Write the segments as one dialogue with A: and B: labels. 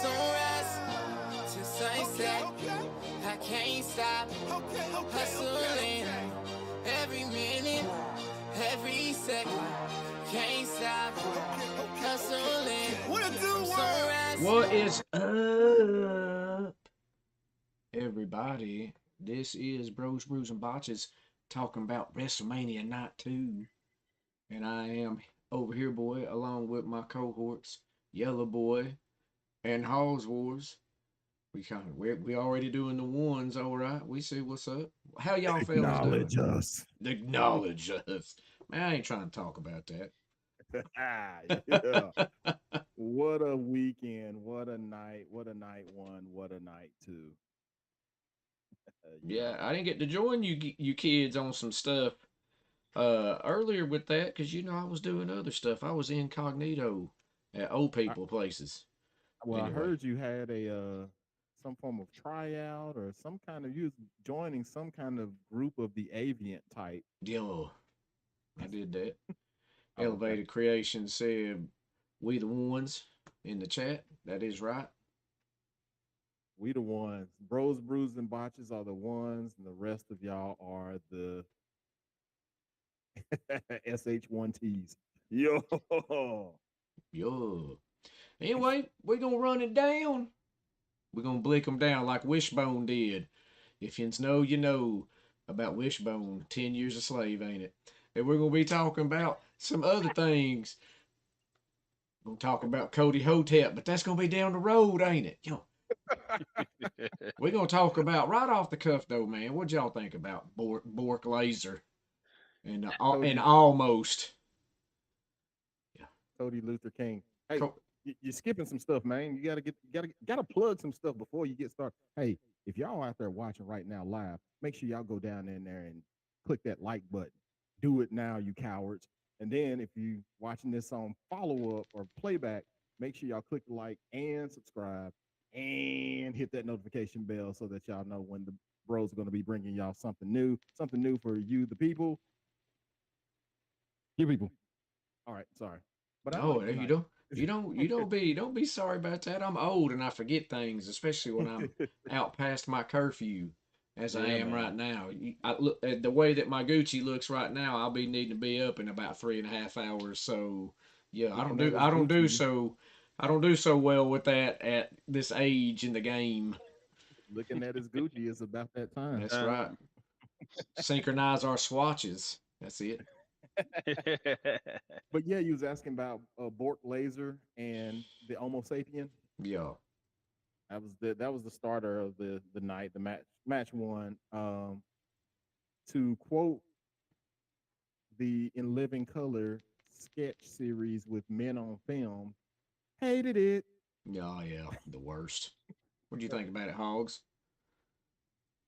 A: sunrise to sunset. I can't stop hustling every minute, every second. Can't stop hustling.
B: What is up, everybody? This is Bros, Brews, and Botches talking about WrestleMania Night 2. And I am over here, boy, along with my cohorts, Yellow Boy and Halls Wars. We already doing the ones, all right. We see what's up. How y'all fellas doing?
C: Acknowledge us.
B: Acknowledge us. Man, I ain't trying to talk about that.
C: Yeah. What a weekend. What a night. What a night one. What a night two.
B: Yeah, I didn't get to join you kids on some stuff earlier with that because I was doing other stuff. I was incognito at old
C: I,
B: people places.
C: well, I
B: Anyway,
C: heard you had a some form of tryout or some kind of you was joining some kind of group of the aviant type.
B: yo, I did that.
C: Oh, okay.
B: Elevated Creation said, "We the ones" in the chat. That is right.
C: We the ones. Bros, brews, and botches are the ones, and the rest of y'all are the SH1Ts. Yo.
B: Yo. Anyway, we're gonna run it down. We're gonna blick them down like Wishbone did. If you know, you know about Wishbone. 10 years a slave, ain't it? And we're gonna be talking about some other things. We're gonna talk about Cody Hotep, but that's gonna be down the road, ain't it? We're gonna talk about right off the cuff though, man. What y'all think about Bork Laser and
C: Cody
B: almost? Yeah.
C: Cody Luther King. Hey,
B: Co-
C: you're skipping some stuff, man. You gotta plug some stuff before you get started. Hey, if y'all out there watching right now live, make sure y'all go down in there and click that like button. Do it now, you cowards. And then if you watching this on follow up or playback, make sure y'all click the like and subscribe and hit that notification bell so that y'all know when the bros are going to be bringing y'all something new for you, the people, you people. All right, sorry, but I
B: no,
C: like
B: you
C: tonight.
B: don't. You don't be sorry about that. I'm old and I forget things, especially when I'm out past my curfew, as I
C: Yeah,
B: am
C: man.
B: right now. I look at the way that my Gucci looks right now. I'll be needing to be up in about 3.5 hours. So yeah, I don't
C: Looking at
B: do
C: his
B: I don't do
C: Gucci,
B: so I don't do so well with that at this age in the game.
C: looking at his Gucci is about that time.
B: That's right. Synchronize our swatches. That's it.
C: But yeah, you was asking about Bork Laser and the Homo sapien.
B: Yeah.
C: That was the starter of the night, the match one. To quote the In Living Color sketch series with men on film, hated it.
B: Yeah, yeah. The worst. What do you think about it, Hogs?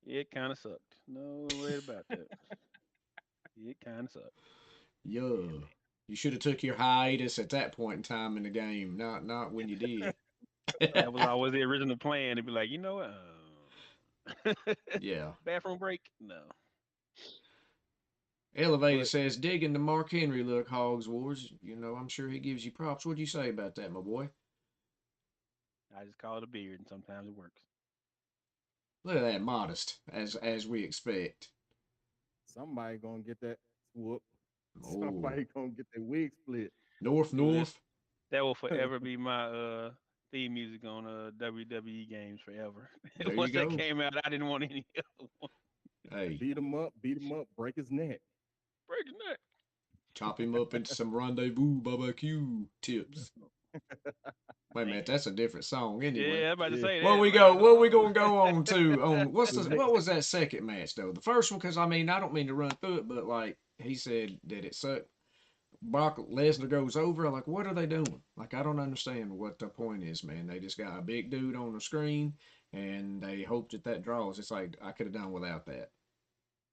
D: It kind of sucked. No way about that. It kind of sucked.
B: Yeah. You should have took your hiatus at that point in time in the game, not when you did.
D: That was always the original plan to be like, you know what?
B: Yeah.
D: Bathroom break? No.
B: Elevated
C: But
B: says, digging the Mark Henry look, Hogs Wars. I'm sure he gives you props. What do you say about that, my boy?
D: I just call it a beard, and sometimes it works.
B: Look at that, modest, as we expect.
C: somebody gonna get that whoop.
B: Oh,
C: Somebody gonna get their wig split.
B: North,
D: Dude,
B: North.
D: that will forever be my theme music on WWE games forever.
B: There you
D: Once that
B: go.
D: came out, I didn't want any other one.
B: Hey,
C: Beat him up, break his neck.
D: Break his neck.
B: chop him up into some rendezvous barbecue tips. Wait a minute,
D: Damn.
B: that's a different song anyway.
D: Yeah, I'm about to
C: Yeah.
D: say
B: What
D: that.
B: we
D: Like,
B: go? What we
D: oh.
B: gonna go on to? On what's
C: The
B: the
C: next
B: what was that second match though? The first one, because I don't mean to run through it, but like he said that it sucked. Brock Lesnar goes over. I'm like, what are they doing? Like, I don't understand what the point is, man. They just got a big dude on the screen, and they hope that draws. It's like I could have done without that.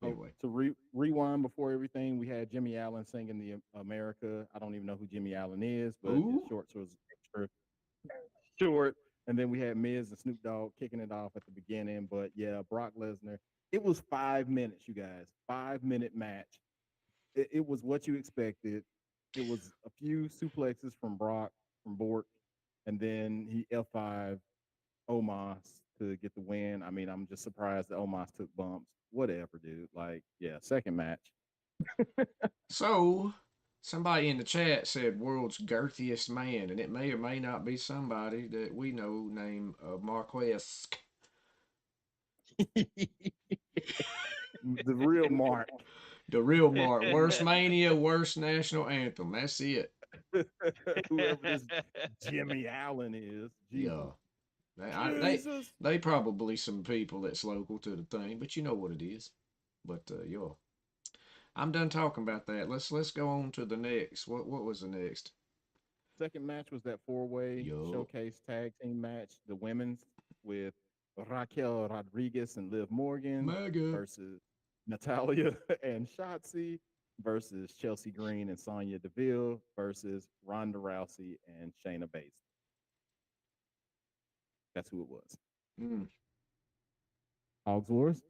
C: Oh,
B: Anyway,
C: to rewind before everything, we had Jimmy Allen singing the America. I don't even know who Jimmy Allen is, but his
B: who?
C: shorts was extra short. And then we had Miz and Snoop Dogg kicking it off at the beginning. But yeah, Brock Lesnar. It was 5 minutes, you guys. 5 minute match. It was what you expected. It was a few suplexes from Brock, from Bork, and then he F5 Omos to get the win. I mean, I'm just surprised that Omos took bumps. Whatever, dude. Like, yeah, second match.
B: So, somebody in the chat said world's girthiest man, and it may or may not be somebody that we know named Marquez.
C: The real Mark.
B: The real Mark. Worst mania, worst national anthem. That's it.
C: Whoever this Jimmy Allen is. Jesus.
B: Yeah. They,
C: Jesus.
B: they probably some people that's local to the thing, but you know what it is. But yeah, I'm done talking about that. Let's go on to the next. What was the next?
C: Second match was that four-way
B: Yo,
C: showcase tag team match, the women's with Raquel Rodriguez and Liv Morgan
B: mega.
C: versus Natalia and Shotzi versus Chelsea Green and Sonya Deville versus Ronda Rousey and Shayna Baszler. That's who it was.
B: Mm.
C: Hogs Wars.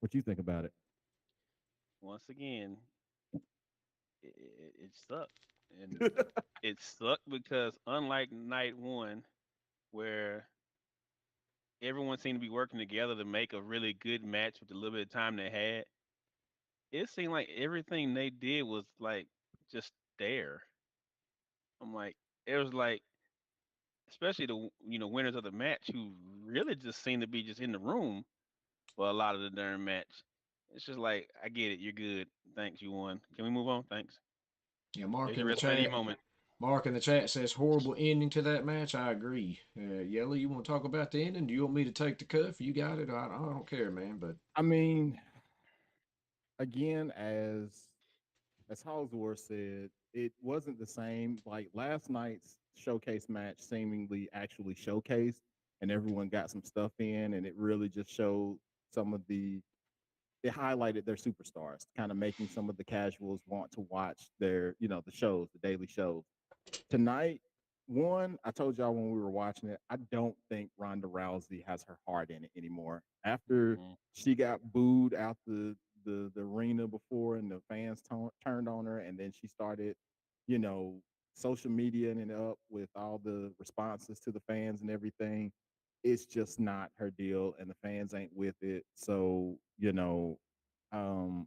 C: What you think about it?
D: Once again, it sucked, and it sucked because unlike night one, where everyone seemed to be working together to make a really good match with the little bit of time they had, it seemed like everything they did was like just there. I'm like, it was like, especially the winners of the match who really just seemed to be just in the room for a lot of the darn match. It's just like, I get it, you're good, thanks, you won. Can we move on? Thanks.
B: Yeah, Mark
D: There's
B: in
D: your
B: the
D: WrestleMania
B: chat.
D: moment.
B: Mark in the chat says horrible ending to that match. I agree. Yellow, you want to talk about the ending? Do you want me to take the cuff? You got it. I don't care, man. But
C: I mean, again, as Halsworth said, it wasn't the same. Like last night's showcase match seemingly actually showcased and everyone got some stuff in and it really just showed some of the it highlighted their superstars, kind of making some of the casuals want to watch their, the shows, the daily shows. Tonight, one, I told y'all when we were watching it, I don't think Ronda Rousey has her heart in it anymore. After
D: Mm-mm.
C: she got booed out the arena before and the fans turned on her, and then she started, you know, social media and up with all the responses to the fans and everything. It's just not her deal, and the fans ain't with it. So, um,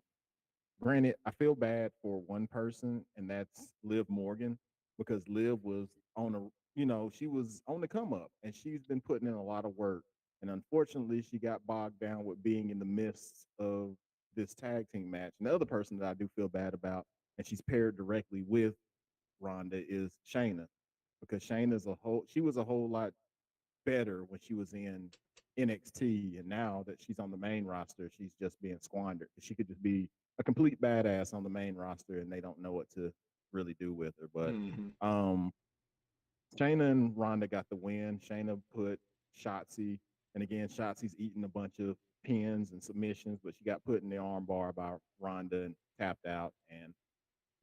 C: granted, I feel bad for one person, and that's Liv Morgan, because Liv was on a, she was on the come up, and she's been putting in a lot of work. And unfortunately, she got bogged down with being in the midst of this tag team match. And the other person that I do feel bad about, and she's paired directly with Ronda, is Shayna, because she was a whole lot better when she was in NXT, and now that she's on the main roster, she's just being squandered. She could just be a complete badass on the main roster, and they don't know what to really do with her. But
B: mm-hmm.
C: um, Shayna and Ronda got the win. Shayna put Shotzi, and again, Shotzi's eating a bunch of pins and submissions, but she got put in the armbar by Ronda and tapped out. And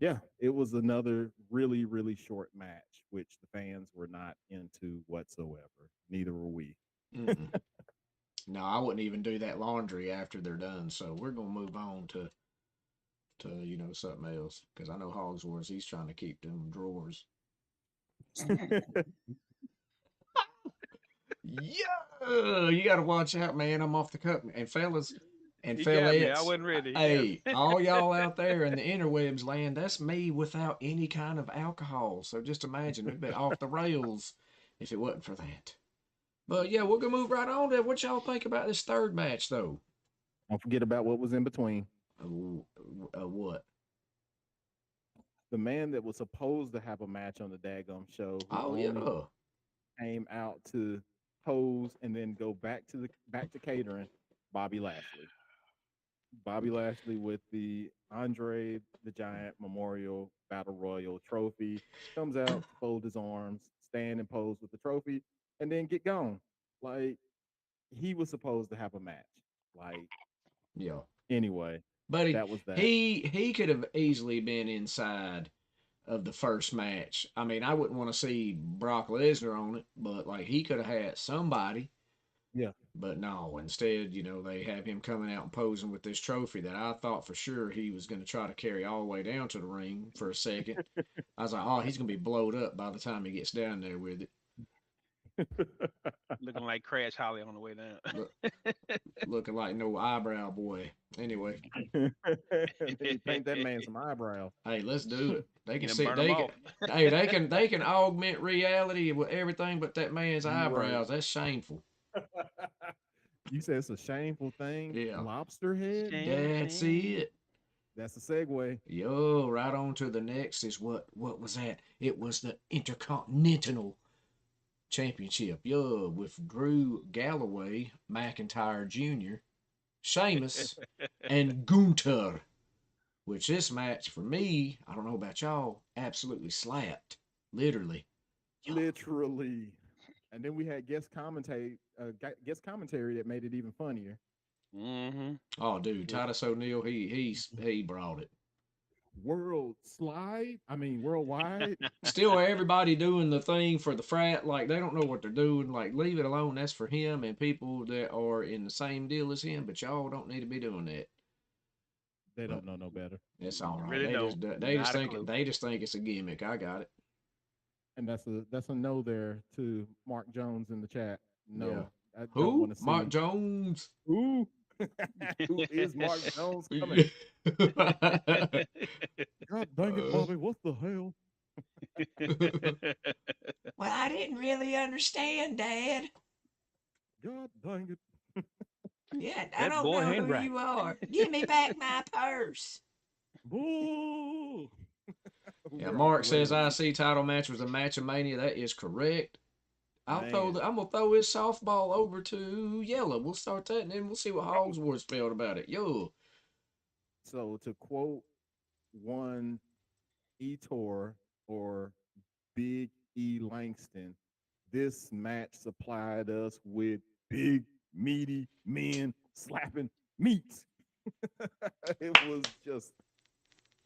C: yeah, it was another really, really short match, which the fans were not into whatsoever. Neither were we.
B: Mm-mm. No, I wouldn't even do that laundry after they're done. So we're gonna move on to something else because I know Hogsworth he's trying to keep them drawers. Yeah, you got to watch out, man. I'm off the cup, and fellas and
D: He got me. I
B: fellettes.
D: wasn't ready. He got
B: Hey,
D: me.
B: all y'all out there in the interwebs land, that's me without any kind of alcohol. So just imagine we'd be off the rails if it wasn't for that. But yeah, we're gonna move right on to what y'all think about this third match, though.
C: Don't forget about what was in between.
B: What?
C: The man that was supposed to have a match on the daggum show, who
B: Oh
C: only
B: yeah.
C: came out to pose and then go back to catering, Bobby Lashley. Bobby Lashley with the Andre the Giant Memorial Battle Royal trophy comes out to fold his arms, stand and pose with the trophy, and then get gone. Like he was supposed to have a match. Like
B: Yeah.
C: anyway,
B: But
C: that was that.
B: he could have easily been inside of the first match. I mean, I wouldn't want to see Brock Lesnar on it, but like he could have had somebody.
C: Yeah.
B: But no, instead, they have him coming out and posing with this trophy that I thought for sure he was going to try to carry all the way down to the ring for a second. I was like, oh, he's going to be blowed up by the time he gets down there with it.
D: looking like Crash Holly on the way down.
B: Look, looking like no eyebrow boy. Anyway,
C: And then you paint that man some eyebrows.
B: hey, let's do it. They
D: You
B: can
D: done
B: see
D: burn them
B: they can.
D: off.
B: Hey, they can augment reality with everything but that man's
C: You right.
B: eyebrows. That's shameful.
C: You said it's a shameful thing.
B: Yeah,
C: Lobster head?
D: Shame,
B: that's
D: shame.
B: it.
C: That's a segue.
B: Yo, right on to the next is what was that? It was the Intercontinental Championship. Yo, with Drew Galloway, McIntyre Jr., Sheamus, and Gunter. Which this match for me, I don't know about y'all, absolutely slapped. Literally. Yo.
C: Literally. And then we had guest commentary that made it even funnier.
D: Mm-hmm.
B: Oh, dude,
C: With
B: Titus O'Neil, he brought it.
C: world slide. I mean, worldwide.
B: Still, everybody doing the thing for the frat, like they don't know what they're doing. Like, leave it alone. That's for him and people that are in the same deal as him. But y'all don't need to be doing that.
C: They
B: But
C: don't know no better.
B: it's all right.
D: Really don't. Not a clue.
B: They just think it's a gimmick. I got it.
C: And that's a no there to Mark Jones in the chat.
B: Yeah.
C: No, I don't
B: Who?
C: want to
B: Mark
C: see
B: Jones.
C: who. Who is Mark Jones coming? God dang it, Bobby! What the hell?
B: Well, I didn't really understand, Dad.
C: God dang it!
B: Yeah, I
D: That
B: don't
D: boy
B: know
D: ain't
B: who
D: right.
B: you are. Give me back my purse.
C: Boo!
B: Yeah,
C: We're off the
B: Mark says
C: rails,
B: IC title match was a match of mania. That is correct.
C: man.
B: I'm gonna throw his softball over to Yellow. We'll start that and then we'll see what Hogsworth felt about it. Yo.
C: So to quote one Etor or Big E Langston, this match supplied us with big meaty men slapping meats. It was just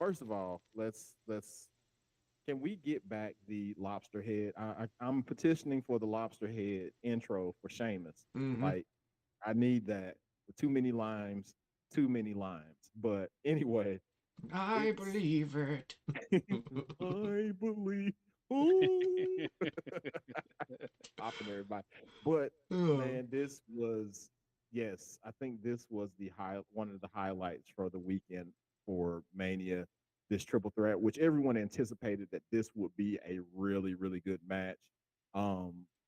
C: first of all, let's can we get back the lobster head? I'm petitioning for the lobster head intro for Sheamus.
B: Mm-hmm.
C: Like I need that. Too many limes, too many limes. But anyway,
B: I
C: it's
B: believe it.
C: I believe. Ooh, popping everybody. But
B: Oh.
C: man, this was yes, I think this was the one of the highlights for the weekend for Mania. This triple threat, which everyone anticipated that this would be a really, really good match.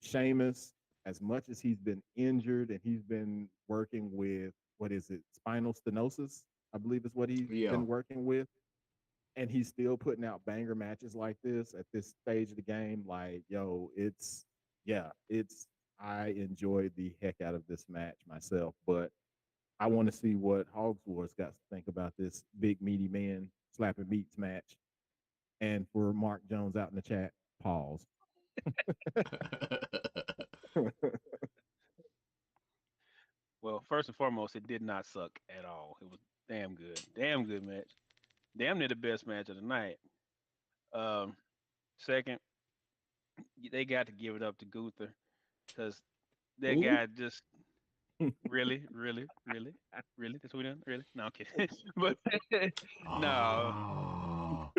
C: Sheamus, as much as he's been injured and he's been working with what is it, spinal stenosis, I believe is what he's
B: Yeah.
C: been working with, and he's still putting out banger matches like this at this stage of the game. Like, yo, it's yeah, it's I enjoyed the heck out of this match myself, but I want to see what Hogs Wars got to think about this big meaty man slapping meats match. And for Mark Jones out in the chat, pause.
D: Well, first and foremost, it did not suck at all. It was damn good. Damn good match. Damn near the best match of the night. Um, Second, they got to give it up to Gunther because that
C: Ooh.
D: guy just really, really, really, really. That's what we done. Really? No, I'm kidding. But no,
B: Oh.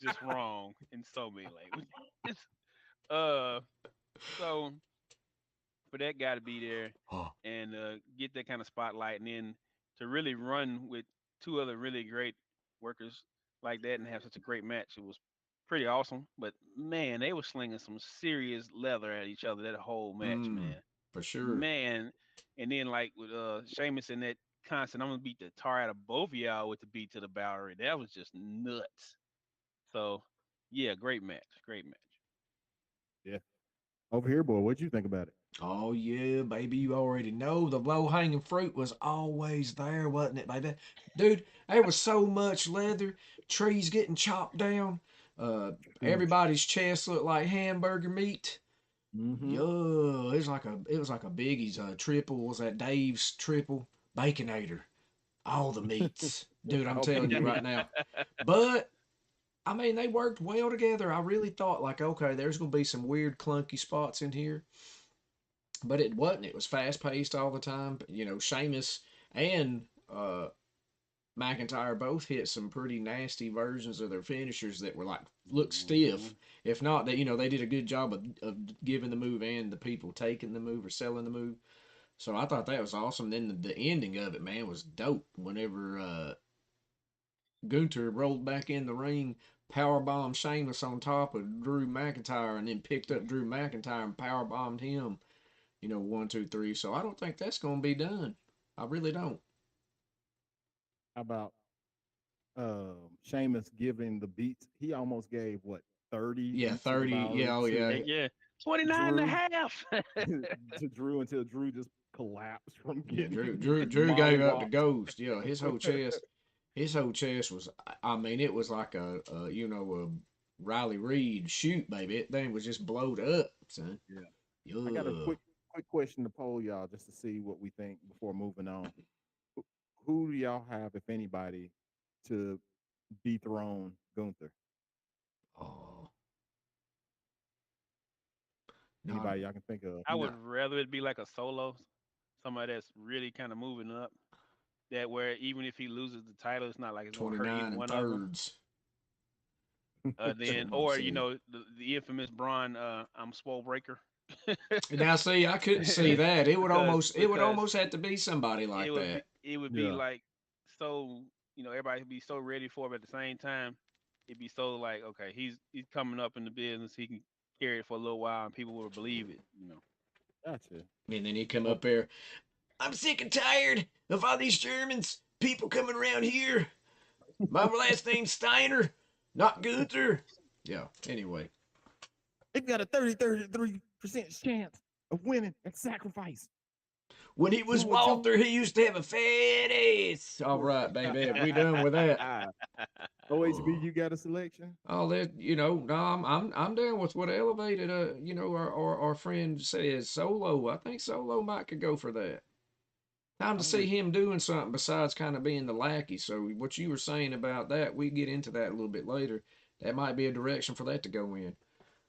D: just wrong in so many languages. uh, so for that guy to be there
B: Oh.
D: and get that kind of spotlight, and then to really run with two other really great workers like that and have such a great match, it was pretty awesome. But man, they were slinging some serious leather at each other that whole match,
B: Mm,
D: man.
B: for sure.
D: Man, and then like with Sheamus and that constant, I'm gonna beat the tar out of both of y'all with the beat to the Bowery. That was just nuts. So yeah, great match, great match.
C: Yeah. Over here, boy, what'd you think about it?
B: Oh yeah, baby, you already know the low hanging fruit was always there, wasn't it, baby? Dude, there was so much leather, trees getting chopped down,
C: Huge.
B: everybody's chest looked like hamburger meat.
C: Mm-hmm.
B: Yo, it was like a Biggie's triple. Was that Dave's triple baconator? All the meats, dude. I'm
C: All the
B: telling you
C: meat.
B: right now. But I mean, they worked well together. I really thought like, okay, there's gonna be some weird clunky spots in here, but it wasn't. It was fast paced all the time. You know, Sheamus and McIntyre both hit some pretty nasty versions of their finishers that were like look
D: Hmm.
B: stiff. If not, that they did a good job of giving the move and the people taking the move or selling the move. So I thought that was awesome. Then the ending of it, man, was dope. Whenever Gunter rolled back in the ring, powerbombed Sheamus on top of Drew McIntyre, and then picked up Drew McIntyre and powerbombed him. 1, 2, 3. So I don't think that's going to be done. I really don't.
C: How about Sheamus giving the beats? He almost gave what 30
B: Yeah,
C: beats of the
B: 30. Yeah,
C: Bowery
B: oh yeah.
C: to
D: Yeah, 29 and a
C: Drew
D: half.
C: to Drew until Drew just collapsed from
B: Yeah,
C: getting
B: Drew gave up the
C: mollywopped.
B: ghost. Yeah, his whole chest was. I mean, it was like a Riley Reed shoot, baby. That thing was just blowed up, son.
C: Yeah. I got a
B: Yeah.
C: quick question to poll y'all just to see what we think before moving on. Who, who do y'all have, if anybody, to dethrone Gunther?
B: Oh, not
C: Anybody y'all can think of?
D: I would
B: not
D: rather it be like a solo, somebody that's really kind of moving up. That where even if he loses the title, it's not like it's gonna hurt either
B: 29 and
D: one of them.
B: thirds.
D: Then,
B: Somebody
D: or
B: said.
D: the infamous Braun, I'm Swole Breaker.
B: Now, see, I couldn't see that. It would
D: because
B: almost, it would
D: because
B: almost have to be somebody like that.
D: it would be
C: Yeah.
D: like so everybody would be so ready for him at the same time. It'd be so like okay, he's coming up in the business. He can carry it for a little while, and people will believe it.
C: Gotcha.
B: And then he come
C: Well,
B: up there. I'm sick and tired of all these Germans, people coming around here. My last name's Steiner, not Gunther. Yeah. Anyway,
C: they've got a 33% chance of winning at sacrifice.
B: when he was
C: Who would
B: Walter, he used to have a fat ass. All right, baby, we done with that.
C: OHB,
B: Oh,
C: you got a selection?
B: all that no, I'm down with what Elevated. Our friend says Solo. I think Solo might could go for that. Time to
C: I'm
B: see
C: with
B: him doing something besides kind of being the lackey. So what you were saying about that, we get into that a little bit later. That might be a direction for that to go in.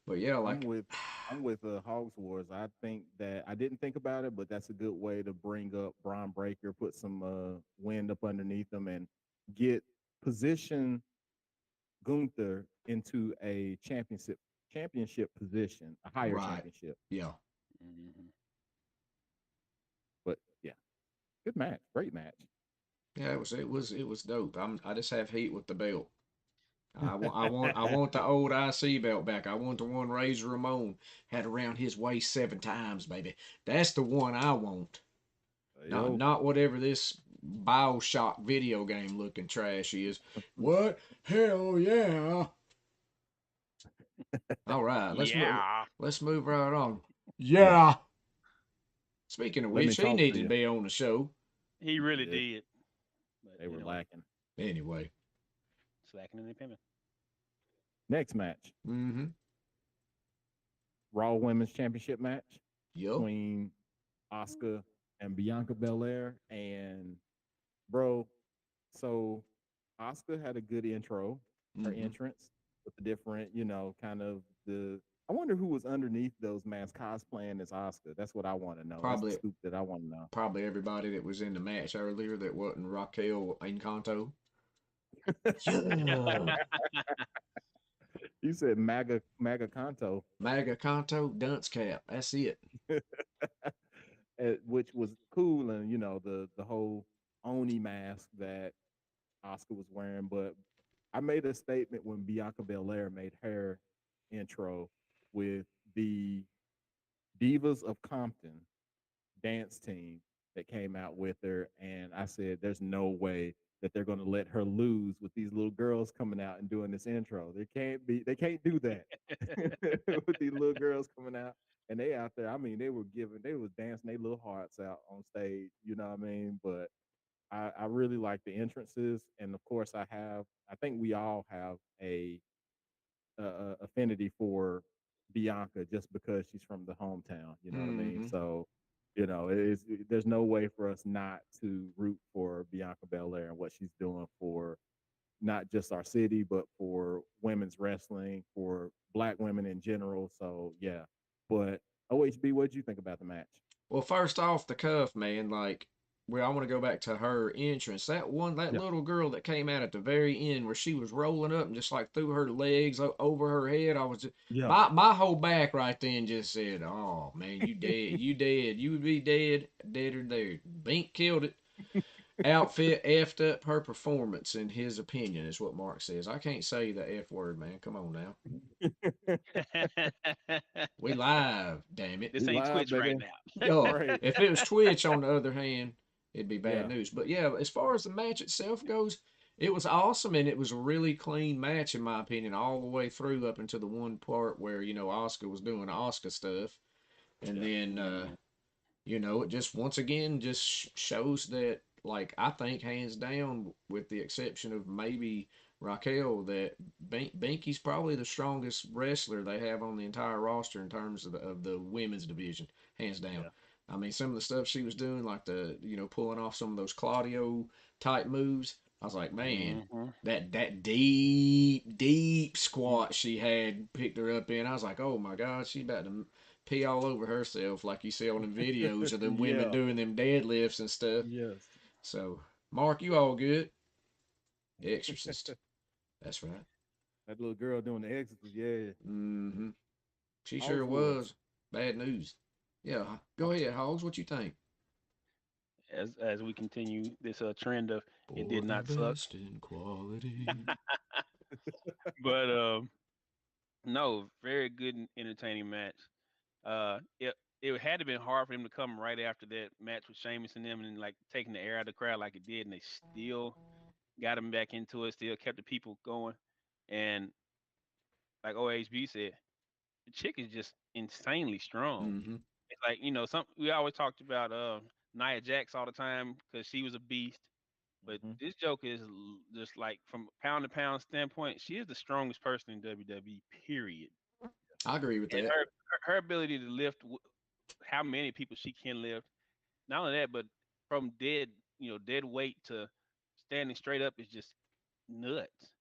B: But yeah,
C: I'm
B: like
C: with I'm with Hogs Wars. I think that I didn't think about it, but that's a good way to bring up Braun Breaker, put some wind up underneath him, and get position Gunther into a championship position, a higher
B: right,
C: championship.
B: yeah,
D: Hmm.
C: But yeah, good match, great match.
B: yeah. It was dope. I just have heat with the belt. I want the old IC belt back. I want the one Razor Ramon had around his waist 7 times, baby. That's the one I want. Not
C: Yo,
B: not whatever this Bioshock video game looking trash is. What? Hell yeah! All right,
D: Yeah,
B: let's move right on. Yeah. Speaking of
C: let me
B: which, he
C: talk to
B: needed to
C: you.
B: be on the show.
D: he
C: He
D: really
C: did.
D: did. But
C: They were lacking.
B: Anyway.
D: slacking in the payment.
C: Next match,
B: Mm-hmm.
C: Raw Women's Championship match
B: Yup.
C: between Oscar and Bianca Belair. And bro, so Oscar had a good intro, her
B: Mm-hmm.
C: entrance with the different, kind of the. I wonder who was underneath those masks cosplaying as Oscar. That's what I want to know. That's the
B: Probably
C: scoop that I want to know.
B: probably everybody that was in the match earlier that wasn't Raquel Encanto. Yeah.
C: You said MAGA Kanto,
B: Maga Kanto, dunce cap. That's it.
C: which was cool, and the whole Oni mask that Oscar was wearing. But I made a statement when Bianca Belair made her intro with the Divas of Compton dance team that came out with her, and I said, "There's no way that they're going to let her lose with these little girls coming out and doing this intro. They can't do that with these little girls coming out." And they out there, I mean, they was dancing their little hearts out on stage, you know what I mean? But I really like the entrances, and of course, I think we all have a affinity for Bianca just because she's from the hometown. You know what I mean?
B: Mm-hmm.
C: So, there's no way for us not to root for Bianca Belair and what she's doing for not just our city, but for women's wrestling, for Black women in general. So yeah, but OHB, what did you think about the match?
B: Well, first off the cuff, man, like well, I want to go back to her entrance. That
C: Yeah.
B: little girl that came out at the very end where she was rolling up and just like threw her legs over her head. I was just,
C: Yeah.
B: my whole back right then just said, "Oh man, you dead, you dead, you would be dead, dead or dead." Bink killed it. Outfit effed up her performance, in his opinion, is what Mark says. I can't say the F word, man. Come on now. We live, damn it.
C: We
D: This ain't
C: live,
D: Twitch right
C: baby.
D: now.
B: Oh,
C: Right.
B: if it was Twitch, on the other hand, it'd be bad
C: Yeah.
B: news. But yeah, as far as the match itself goes, it was awesome and it was a really clean match in my opinion, all the way through up until the one part where Oscar was doing Oscar stuff, and
C: Yeah.
B: then it just once again just shows that, like, I think hands down, with the exception of maybe Raquel, that Binky's probably the strongest wrestler they have on the entire roster in terms of the women's division, hands down.
C: Yeah.
B: I mean, some of the stuff she was doing, like pulling off some of those Claudio type moves, I was like, man,
D: Hmm.
B: that deep squat she had picked her up in, I was like, oh my god, she about to pee all over herself, like you see on the videos of them women
C: Yeah.
B: doing them deadlifts and stuff.
C: Yes.
B: So, Mark, you all good? Exorcist. That's right.
C: That little girl doing the exorcist. Yeah.
B: Mm-hmm. She sure
C: Hogs Wars.
B: was. Bad news. Yeah,
C: Ho-
B: go ahead, Hogs. What you think?
D: As we continue this trend of it
B: For
D: did
B: the
D: not suck,
B: best in quality.
D: but no, very good and entertaining match. It had to been hard for them to come right after that match with Sheamus and them and like taking the air out of the crowd like it did, and they still got them back into it, still kept the people going, and like OHB said, the chick is just insanely strong.
B: Mm-hmm.
D: It's like some we always talked about Nia Jax all the time because she was a beast, but
C: Mhm.
D: this joke is just like from pound to pound standpoint, she is the strongest person in WWE. Period.
B: I agree with
D: And
B: that.
D: her ability to lift how many people she can lift. Not only that, but from dead weight to standing straight up is just nuts.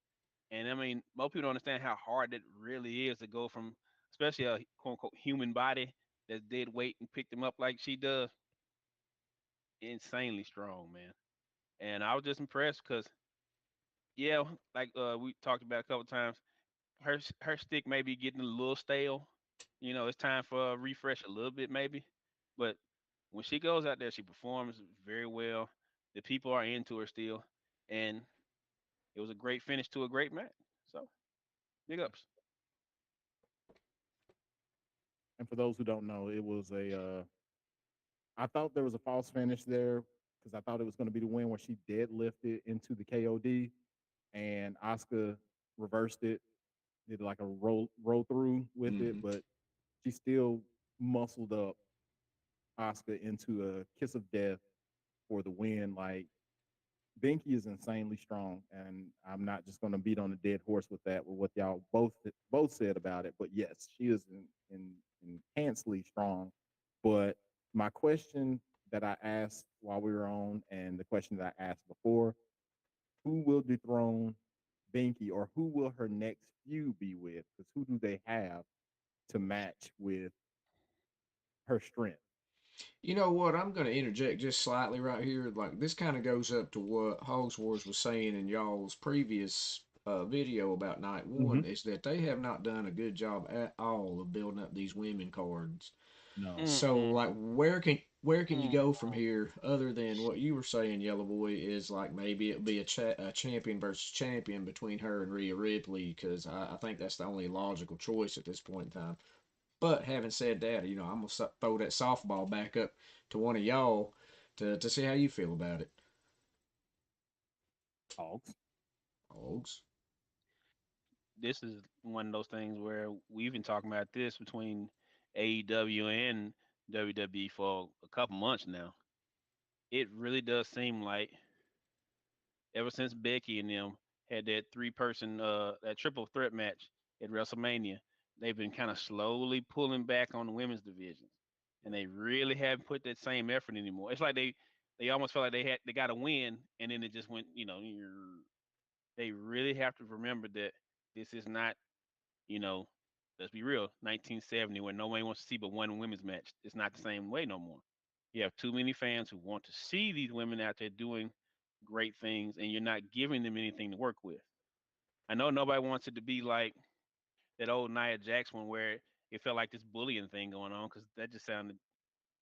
D: And I mean, most people don't understand how hard it really is to go from, especially a quote unquote human body that's dead weight and pick them up like she does. Insanely strong, man. And I was just impressed because, yeah, like we talked about a couple times, her stick may be getting a little stale. It's time for a refresh a little bit maybe. But when she goes out there, she performs very well. The people are into her still, and it was a great finish to a great match. So big ups.
C: And for those who don't know, it was I thought there was a false finish there because I thought it was going to be the win where she deadlifted into the KOD and Asuka reversed it, did like a roll through with it,
B: Mm-hmm.
C: but she still muscled up Asuka into a kiss of death for the win. Like Binky is insanely strong, and I'm not just going to beat on a dead horse with that, with what y'all both said about it. But yes, she is intensely strong. But my question that I asked while we were on, and the question that I asked before, who will dethrone Binky, or who will her next feud be with? Because who do they have to match with her strength?
B: You know what? I'm going to interject just slightly right here. Like, this kind of goes up to what Hogs Wars was saying in y'all's previous video about night
C: Mm-hmm.
B: one, is that they have not done a good job at all of building up these women cards.
C: No.
B: So,
D: Mm-mm,
B: like, where can you
D: mm.
B: go from here other than what you were saying, Yellow Boy? Is like maybe it'll be a champion versus champion between her and Rhea Ripley, because I think that's the only logical choice at this point in time. But having said that, I'm gonna throw that softball back up to one of y'all to see how you feel about it.
C: Hogs.
B: Hogs.
D: This is one of those things where we've been talking about this between AEW and WWE for a couple months now. It really does seem like ever since Becky and them had that three-person, that triple threat match at WrestleMania, they've been kind of slowly pulling back on the women's divisions, and they really haven't put that same effort anymore. It's like they almost felt like they got to win, and then it just went, they really have to remember that this is not, you know, let's be real, 1970 where nobody wants to see but one women's match. It's not the same way no more. You have too many fans who want to see these women out there doing great things, and you're not giving them anything to work with. I know nobody wants it to be like that old Nia Jax one where it felt like this bullying thing going on because that just sounded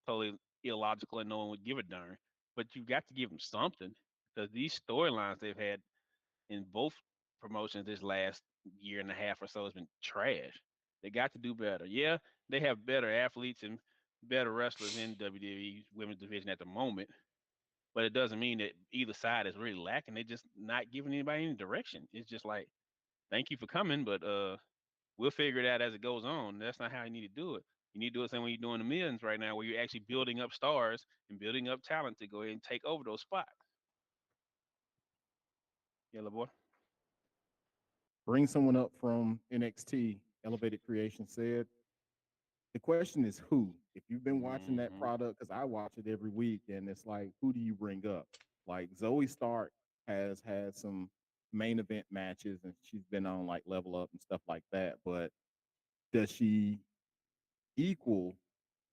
D: totally illogical and no one would give a darn. But you've got to give them something because these storylines they've had in both promotions this last year and a half or so has been trash. They got to do better. Yeah, they have better athletes and better wrestlers in WWE women's division at the moment, but it doesn't mean that either side is really lacking. They're just not giving anybody any direction. It's just like, thank you for coming, but we'll figure it out as it goes on. That's not how you need to do it. You need to do it the same way you're doing the millions right now, where you're actually building up stars and building up talent to go ahead and take over those spots. Yellow boy.
C: Bring someone up from NXT. Elevated Creation said. The question is who? If you've been watching that
D: Hmm.
C: product, because I watch it every week, and it's like, who do you bring up? Like Zoe Stark has had some main event matches, and she's been on like Level Up and stuff like that. But does she equal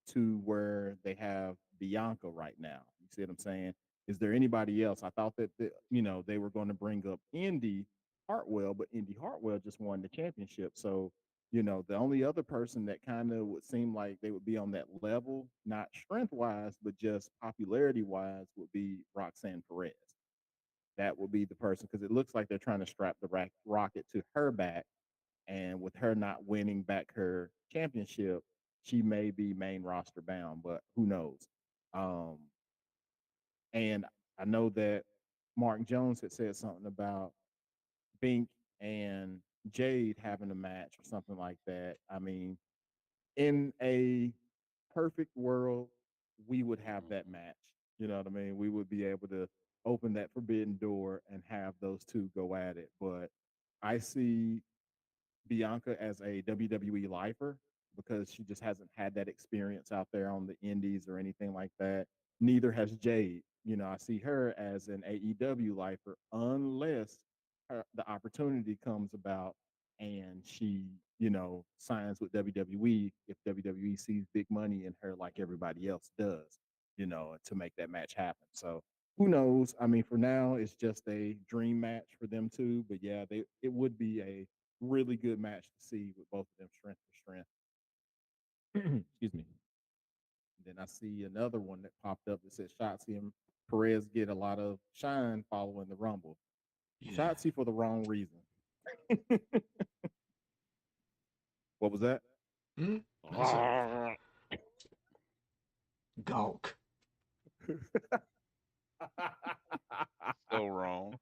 C: to where they have Bianca right now? You see what I'm saying? Is there anybody else? I thought that they were going to bring up Indy Hartwell, but Indy Hartwell just won the championship. So the only other person that kind of would seem like they would be on that level, not strength wise, but just popularity wise, would be Roxanne Perez. That would be the person because it looks like they're trying to strap the rocket to her back, and with her not winning back her championship, she may be main roster bound, but who knows? Um, and I know that Mark Jones had said something about Bink and Jade having a match or something like that. I mean, in a perfect world, we would have that
D: Hmm.
C: match. You know what I mean? We would be able to open that forbidden door and have those two go at it. But I see Bianca as a WWE lifer because she just hasn't had that experience out there on the indies or anything like that. Neither has Jade. I see her as an AEW lifer unless the opportunity comes about and she, signs with WWE if WWE sees big money in her like everybody else does, to make that match happen. So who knows? I mean, for now, it's just a dream match for them two. But yeah, it would be a really good match to see with both of them strength for strength. Excuse me. And then I see another one that popped up that says Shotzi and Perez get a lot of shine following the Rumble.
B: Yeah.
C: Shotzi for the wrong reason. What was that?
B: Hmm? That's a gawk.
D: So wrong.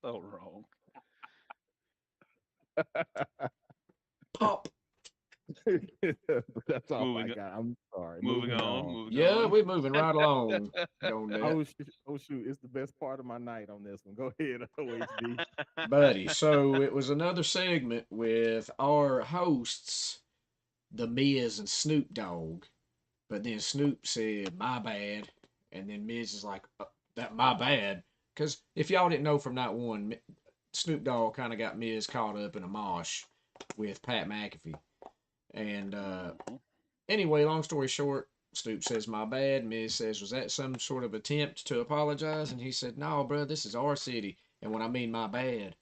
D: So wrong.
C: But
B: Pop.
C: that's all I
D: Moving
C: got. I'm sorry.
D: moving
C: Moving
D: on.
C: on.
D: Moving
B: Yeah,
D: on.
B: we're moving right along on that.
C: Oh shoot! It's the best part of my night on this one. Go ahead, OHB.
B: Buddy, so it was another segment with our hosts, The Miz and Snoop Dogg. But then Snoop said, my bad. And then Miz is like, that my bad. Because if y'all didn't know from night one, Snoop Dogg kind of got Miz caught up in a mosh with Pat McAfee. And
D: Mhm.
B: anyway, long story short, Snoop says, my bad. Miz says, was that some sort of attempt to apologize? And he said, no, bro, this is our city. And when I mean my bad,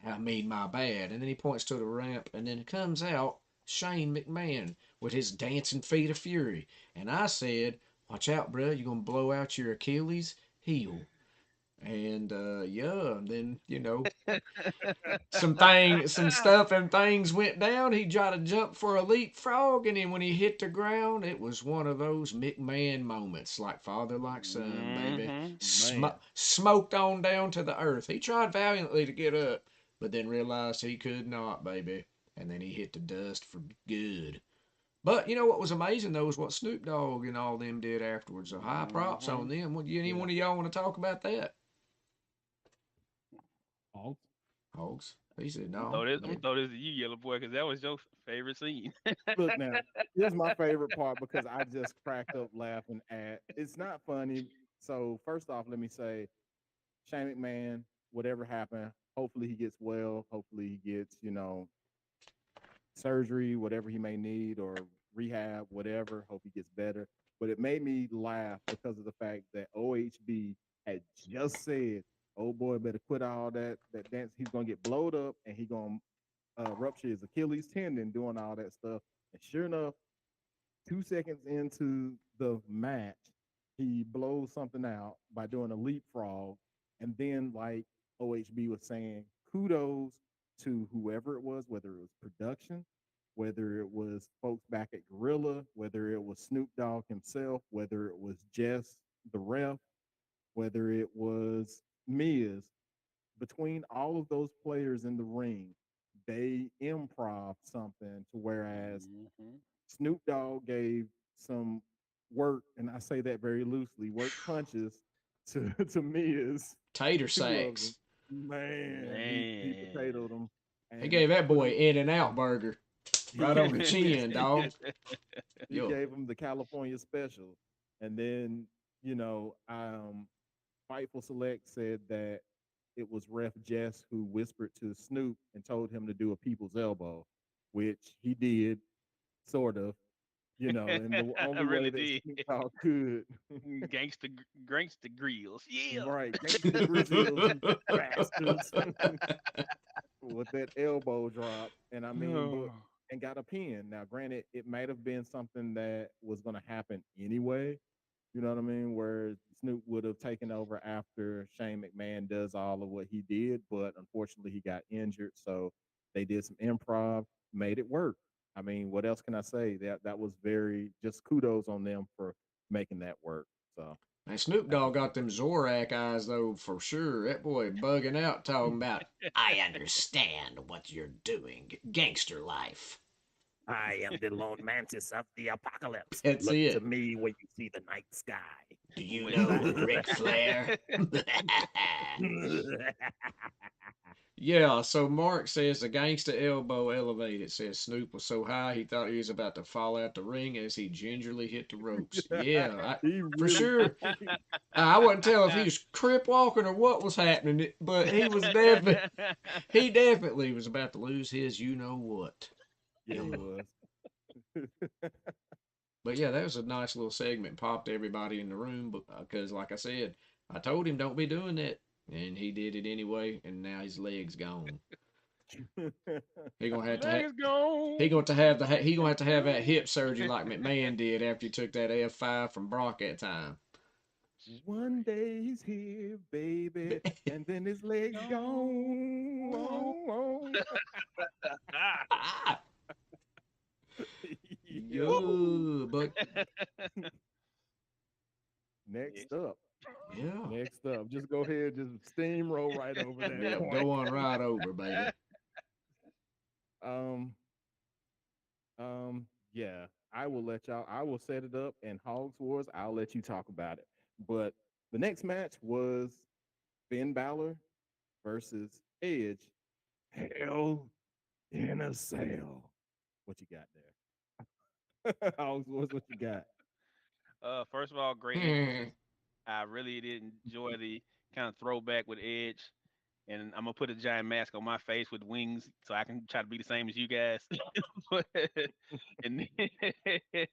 B: I mean my bad. And then he points to the ramp, and then it comes out Shane McMahon with his dancing feet of fury. And I said, watch out, bro, you're going to blow out your Achilles heel. And yeah, and then, some stuff and things went down. He tried to jump for a leapfrog, and then when he hit the ground, it was one of those McMahon moments, like father, like son, baby.
D: Mhm.
C: Man,
B: Smoked on down to the earth. He tried valiantly to get up, but then realized he could not, baby. And then he hit the dust for good. But you know what was amazing though was what Snoop Dogg and all them did afterwards. So high props on
D: Mhm.
B: them. Would any
C: yeah.
B: one of y'all want to talk about that?
C: Hogs.
B: Hogs. He said
D: I'm
B: no.
D: gonna throw this to you, yellow boy, because that was your favorite scene.
C: Look now, here's my favorite part because I just cracked up laughing at. It's not funny. So first off, let me say, Shane McMahon, whatever happened, hopefully he gets well. Hopefully he gets, surgery, whatever he may need, or rehab, whatever. Hope he gets better. But it made me laugh because of the fact that OHB had just said, "Oh boy, better quit all that dance. He's gonna get blowed up, and he gonna rupture his Achilles tendon doing all that stuff." And sure enough, 2 seconds into the match, he blows something out by doing a leapfrog. And then, like OHB was saying, kudos to whoever it was, whether it was production, whether it was folks back at Gorilla, whether it was Snoop Dogg himself, whether it was Jess, the ref, whether it was Miz. Between all of those players in the ring, they improv something to whereas
D: Mhm.
C: Snoop Dogg gave some work, and I say that very loosely, work punches to to Miz,
B: Tater
C: two of them.
B: sacks.
C: Man, he
D: Man.
C: potatoed them
B: He
C: and
B: gave that
C: put
B: boy
C: him.
B: In and Out burger
C: He
B: right on
C: gave
B: the
C: him
B: chin, dog.
C: he
B: Yo,
C: gave him the California special, and then Fightful Select said that it was Ref Jess who whispered to Snoop and told him to do a people's elbow, which he did, sort of, in the
D: I
C: only way
D: really
C: that
D: did.
C: Snoop Dogg could.
D: Gangster grills. Yeah.
C: Right, gangster grills, you bastards, with that elbow drop. And I mean, but
D: Oh.
C: and got a pin. Now, granted, it might have been something that was going to happen anyway. You know what I mean? Where Snoop would have taken over after Shane McMahon does all of what he did, but unfortunately he got injured. So they did some improv, made it work. I mean, what else can I say? That was very just kudos on them for making that work. So
B: and Snoop
C: that
B: Dogg
C: was
B: got them Zorak eyes though for sure. That boy bugging out talking about I understand what you're doing, gangster life.
C: I am the lone mantis of the apocalypse.
B: That's
C: Look to
B: it.
C: me when you see the night sky.
B: Do you
D: When
B: know Ric Flair?
C: Sky.
B: Yeah, so Mark says the gangsta elbow elevated. Says Snoop was so high he thought he was about to fall out the ring as he gingerly hit the ropes. Yeah,
C: He
B: for
C: really
B: sure. I wouldn't tell if he was crip walking or what was happening, but he definitely was about to lose his you know what.
C: Yeah, he
B: Elbow.
C: was.
B: But yeah, that was a nice little segment. Popped everybody in the room because, like I said, I told him don't be doing that, and he did it anyway. And now his leg's gone. He gonna have to
D: leg
B: have.
D: is gone.
B: He gonna have to have that hip surgery like McMahon did after he took that F5 from Brock that time.
C: One day he's here, baby, and then his legs
D: Gone.
C: gone.
B: Ah,
C: Yo.
B: yo, but
C: Next up.
B: yeah,
C: Next up. Just go ahead, just steamroll right over that
B: yeah,
C: point.
B: go on right over, baby.
C: Um, yeah, I will let y'all. I will set it up, and Hogs Wars. I'll let you talk about it. But the next match was Finn Balor versus Edge. Hell in a Cell. What you got there? Hogs Wars. What you got?
D: First of all, great entrances. I really did enjoy the kind of throwback with Edge, and I'm gonna put a giant mask on my face with wings so I can try to be the same as you guys. and then,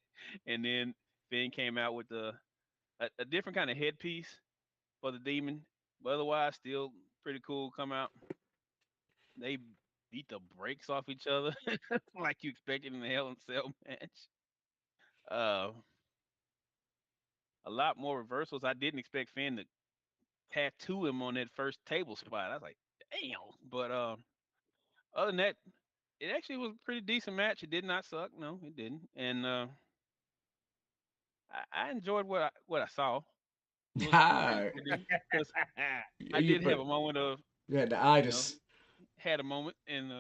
D: and then Finn came out with a different kind of headpiece for the demon, but otherwise still pretty cool. Come out, they beat the brakes off each other like you expected in the Hell in a Cell match. Uh, a lot more reversals. I didn't expect Finn to tattoo him on that first table spot. I was like, damn. But other than that, it actually was a pretty decent match. It did not suck. No, it didn't. And I enjoyed what I saw. It was pretty
B: Hi,
D: cool because I
B: you
D: did have a moment of
B: you had the
D: you know
B: itis.
D: had a moment and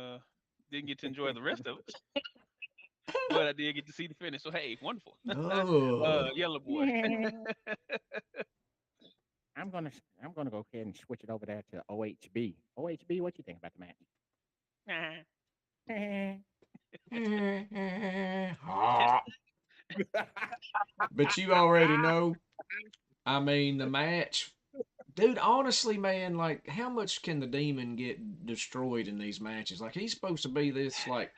D: didn't get to enjoy the rest of it, but I did get to see the finish. So hey, wonderful.
B: Oh,
D: Yellow boy.
C: Yeah. I'm gonna go ahead and switch it over there to OHB. OHB, what you think about the match?
B: but you already know. I mean, the match, dude. Honestly, man, like, how much can the demon get destroyed in these matches? Like, he's supposed to be this like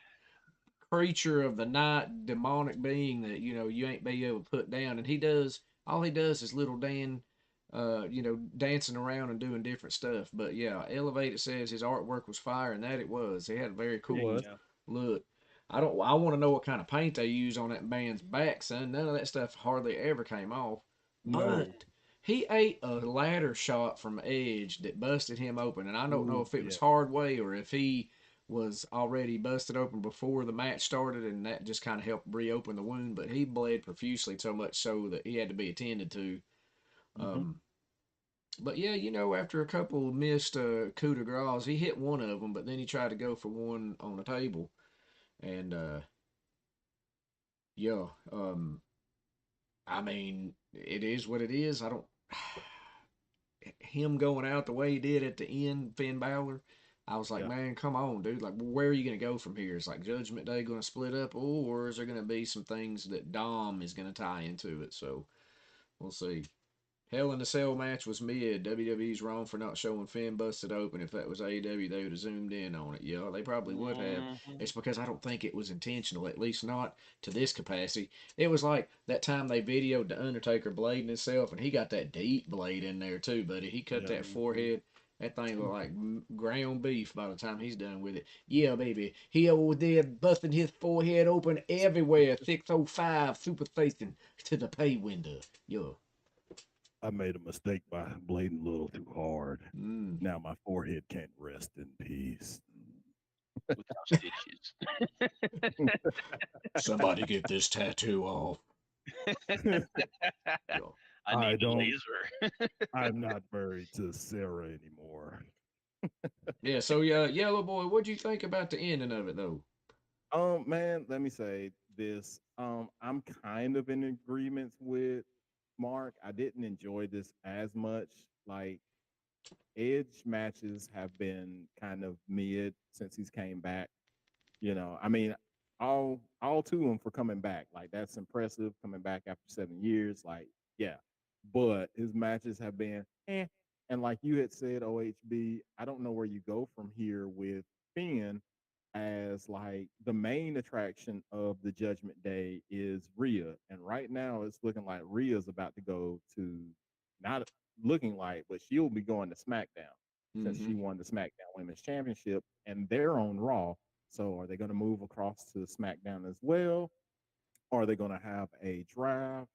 B: creature of the night, demonic being that you ain't be able to put down. And all he does is little Dan, dancing around and doing different stuff. But yeah, Elevated says his artwork was fire, and that it was. He had a very
C: It
B: cool
C: was.
D: Yeah.
B: look. I want to know what kind of paint they use on that man's back, son. None of that stuff hardly ever came off.
C: No.
B: But he ate a ladder shot from Edge that busted him open, and I don't know
C: Ooh,
B: if it was
C: yeah.
B: hard way or if he was already busted open before the match started, and that just kind of helped reopen the wound. But he bled profusely, so much so that he had to be attended to.
C: Mm-hmm.
B: Um, but yeah, after a couple of missed coup de grace, he hit one of them, but then he tried to go for one on the table, and yeah, I mean, it is what it is. I don't. Him going out the way he did at the end, Finn Balor, I was like,
C: Yeah.
B: man, come on, dude. Like, where are you going to go from here? It's like Judgment Day going to split up, or is there going to be some things that Dom is going to tie into it? So we'll see. Hell in the Cell match was mid. WWE's wrong for not showing Finn busted open. If that was AEW, they would have zoomed in on it. Yeah, they probably would have.
D: Hmm.
B: It's because I don't think it was intentional, at least not to this capacity. It was like that time they videoed the Undertaker blading himself, and he got that deep blade in there too, buddy. He cut
C: Yeah.
B: that forehead. That thing looked like ground beef by the time he's done with it. Yeah, baby. He over there busting his forehead open everywhere. 605 super facing to the pay window. Yeah.
C: I made a mistake by blading a little too hard.
B: Mm.
C: Now my forehead can't rest in peace.
D: Without stitches.
B: Somebody get this tattoo off. Yo.
D: I
C: I
D: need the
C: don't.
D: laser.
C: I'm not married to Sarah anymore.
B: Yeah, so yeah, Yellow Boy, what'd you think about the ending of it though?
C: Man, let me say this. I'm kind of in agreement with Mark. I didn't enjoy this as much. Like Edge matches have been kind of mid since he's came back. I mean, all to him for coming back. Like that's impressive coming back after 7 years. Like, yeah. But his matches have been And like you had said, OHB, I don't know where you go from here with Finn as like the main attraction of the Judgment Day is Rhea. And right now it's looking like Rhea's about to go to not looking like, but she'll be going to SmackDown since
B: Mm-hmm.
C: she won the SmackDown Women's Championship and they're on Raw. So are they going to move across to SmackDown as well? Are they going to have a draft?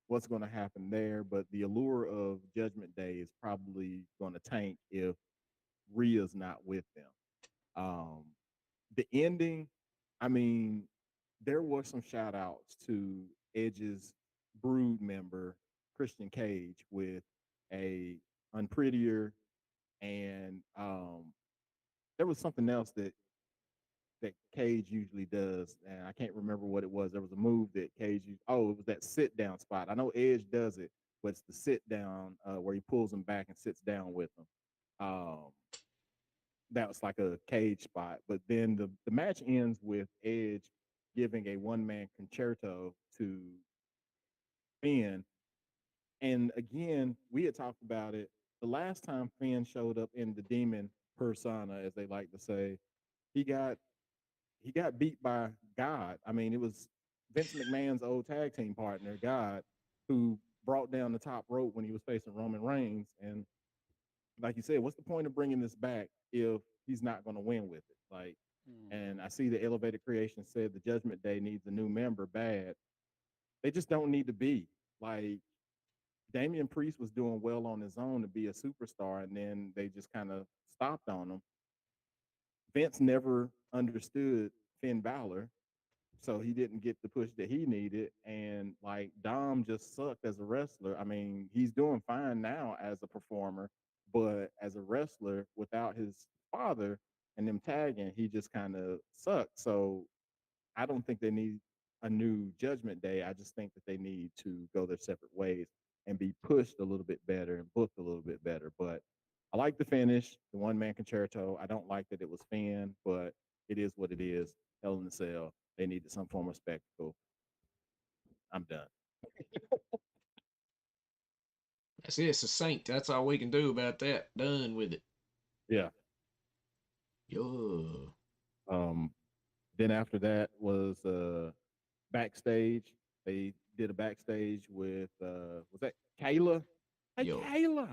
C: What's going to happen there? But the allure of Judgment Day is probably going to tank if Rhea's not with them. Um, the ending, I mean, there were some shout outs to Edge's Brood member, Christian Cage, with a unprettier and there was something else that Cage usually does, and I can't remember what it was. There was a move that Cage used. Oh, it was that sit down spot. I know Edge does it, but it's the sit down where he pulls him back and sits down with him. Um, that was like a Cage spot. But then the match ends with Edge giving a one man concerto to Finn. And again, we had talked about it the last time Finn showed up in the demon persona, as they like to say. He got he got beat by God. I mean, it was Vince McMahon's old tag team partner, God, who brought down the top rope when he was facing Roman Reigns. And like you said, what's the point of bringing this back if he's not going to win with it? Like, and
D: Hmm.
C: I see the Elevated Creation said the Judgment Day needs a new member bad. They just don't need to be like Damian Priest was doing well on his own to be a superstar, and then they just kind of stopped on him. Vince never understood Finn Balor, so he didn't get the push that he needed. And like Dom just sucked as a wrestler. I mean, he's doing fine now as a performer, but as a wrestler without his father and them tagging, he just kind of sucked. So I don't think they need a new Judgment Day. I just think that they need to go their separate ways and be pushed a little bit better and booked a little bit better. But I like the finish, the one man concerto. I don't like that it was Finn, but it is what it is. Hell in the Cell. They needed some form of spectacle. I'm done.
B: That's it, succinct. That's all we can do about that. Done with it.
C: Yeah.
B: Yeah.
C: Um, Then after that was backstage. They did a backstage with was that Kayla? Hey
B: Yo,
C: Kayla.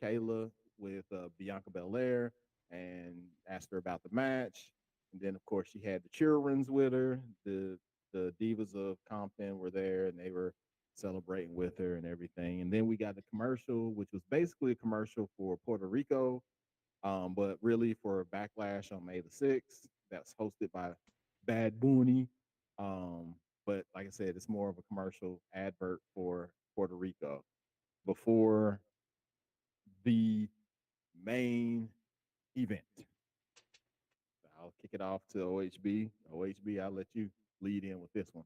C: Kayla with Bianca Belair and asked her about the match. And then of course she had the children's with her. The Divas of Compton were there and they were celebrating with her and everything. And then we got the commercial, which was basically a commercial for Puerto Rico, but really for Backlash on May the 6th. That's hosted by Bad Bunny. Um, but like I said, it's more of a commercial advert for Puerto Rico before the main event. I'll kick it off to OHB. OHB, I'll let you lead in with this one.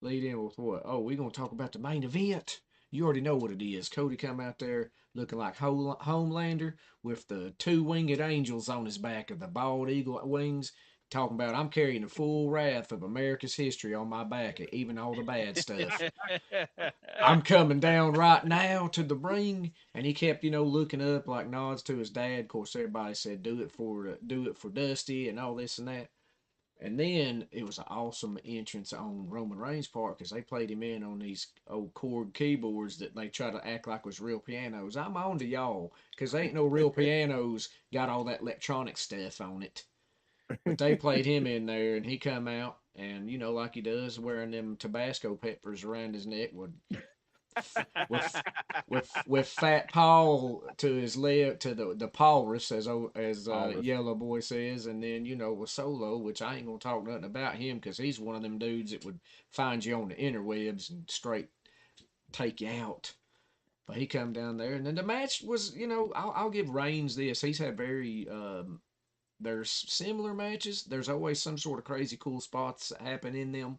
B: lead in with what? Oh, we gonna talk about the main event. You already know what it is. Cody come out there looking like Homelander with the two winged angels on his back of the bald eagle wings, talking about I'm carrying the full wrath of America's history on my back, even all the bad stuff. I'm coming down right now to the ring, and he kept, looking up like nods to his dad. Of course, everybody said do it for Dusty and all this and that. And then it was an awesome entrance on Roman Reigns' part because they played him in on these old chord keyboards that they try to act like was real pianos. I'm on to y'all because ain't no real pianos got all that electronic stuff on it. But they played him in there, and he come out, and like he does, wearing them Tabasco peppers around his neck with with Fat Paul to his left, to the Paulus, as
C: Paulus.
B: Yellow Boy says, and then with Solo, which I ain't gonna talk nothing about him because he's one of them dudes that would find you on the interwebs and straight take you out. But he come down there, and then the match was, I'll give Reigns this. He's had very there's similar matches. There's always some sort of crazy cool spots that happen in them,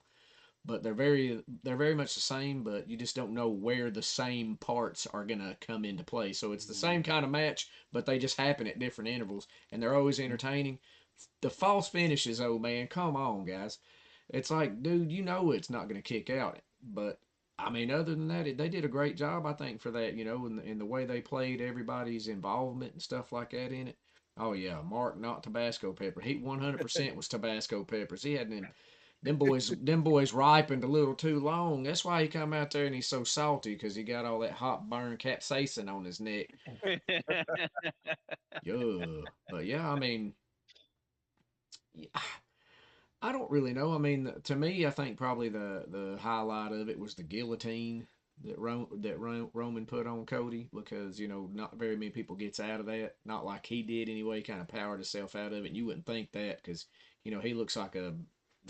B: but they're very much the same, but you just don't know where the same parts are gonna come into play. So it's the same kind of match, but they just happen at different intervals, and they're always entertaining. The false finishes, oh man, come on, guys. It's like, dude, it's not gonna kick out, but I mean, other than that, they did a great job, I think, for that. In the way they played everybody's involvement and stuff like that in it. Oh yeah, Mark, not Tabasco pepper. He 100% was Tabasco peppers. He had them boys ripened a little too long. That's why he come out there and he's so salty because he got all that hot burn capsaicin on his neck. Yeah, but yeah, I mean, I don't really know. I mean, to me, I think probably the highlight of it was the guillotine that Roman put on Cody because not very many people gets out of that. Not like he did anyway. He kind of powered himself out of it. And you wouldn't think that because he looks like a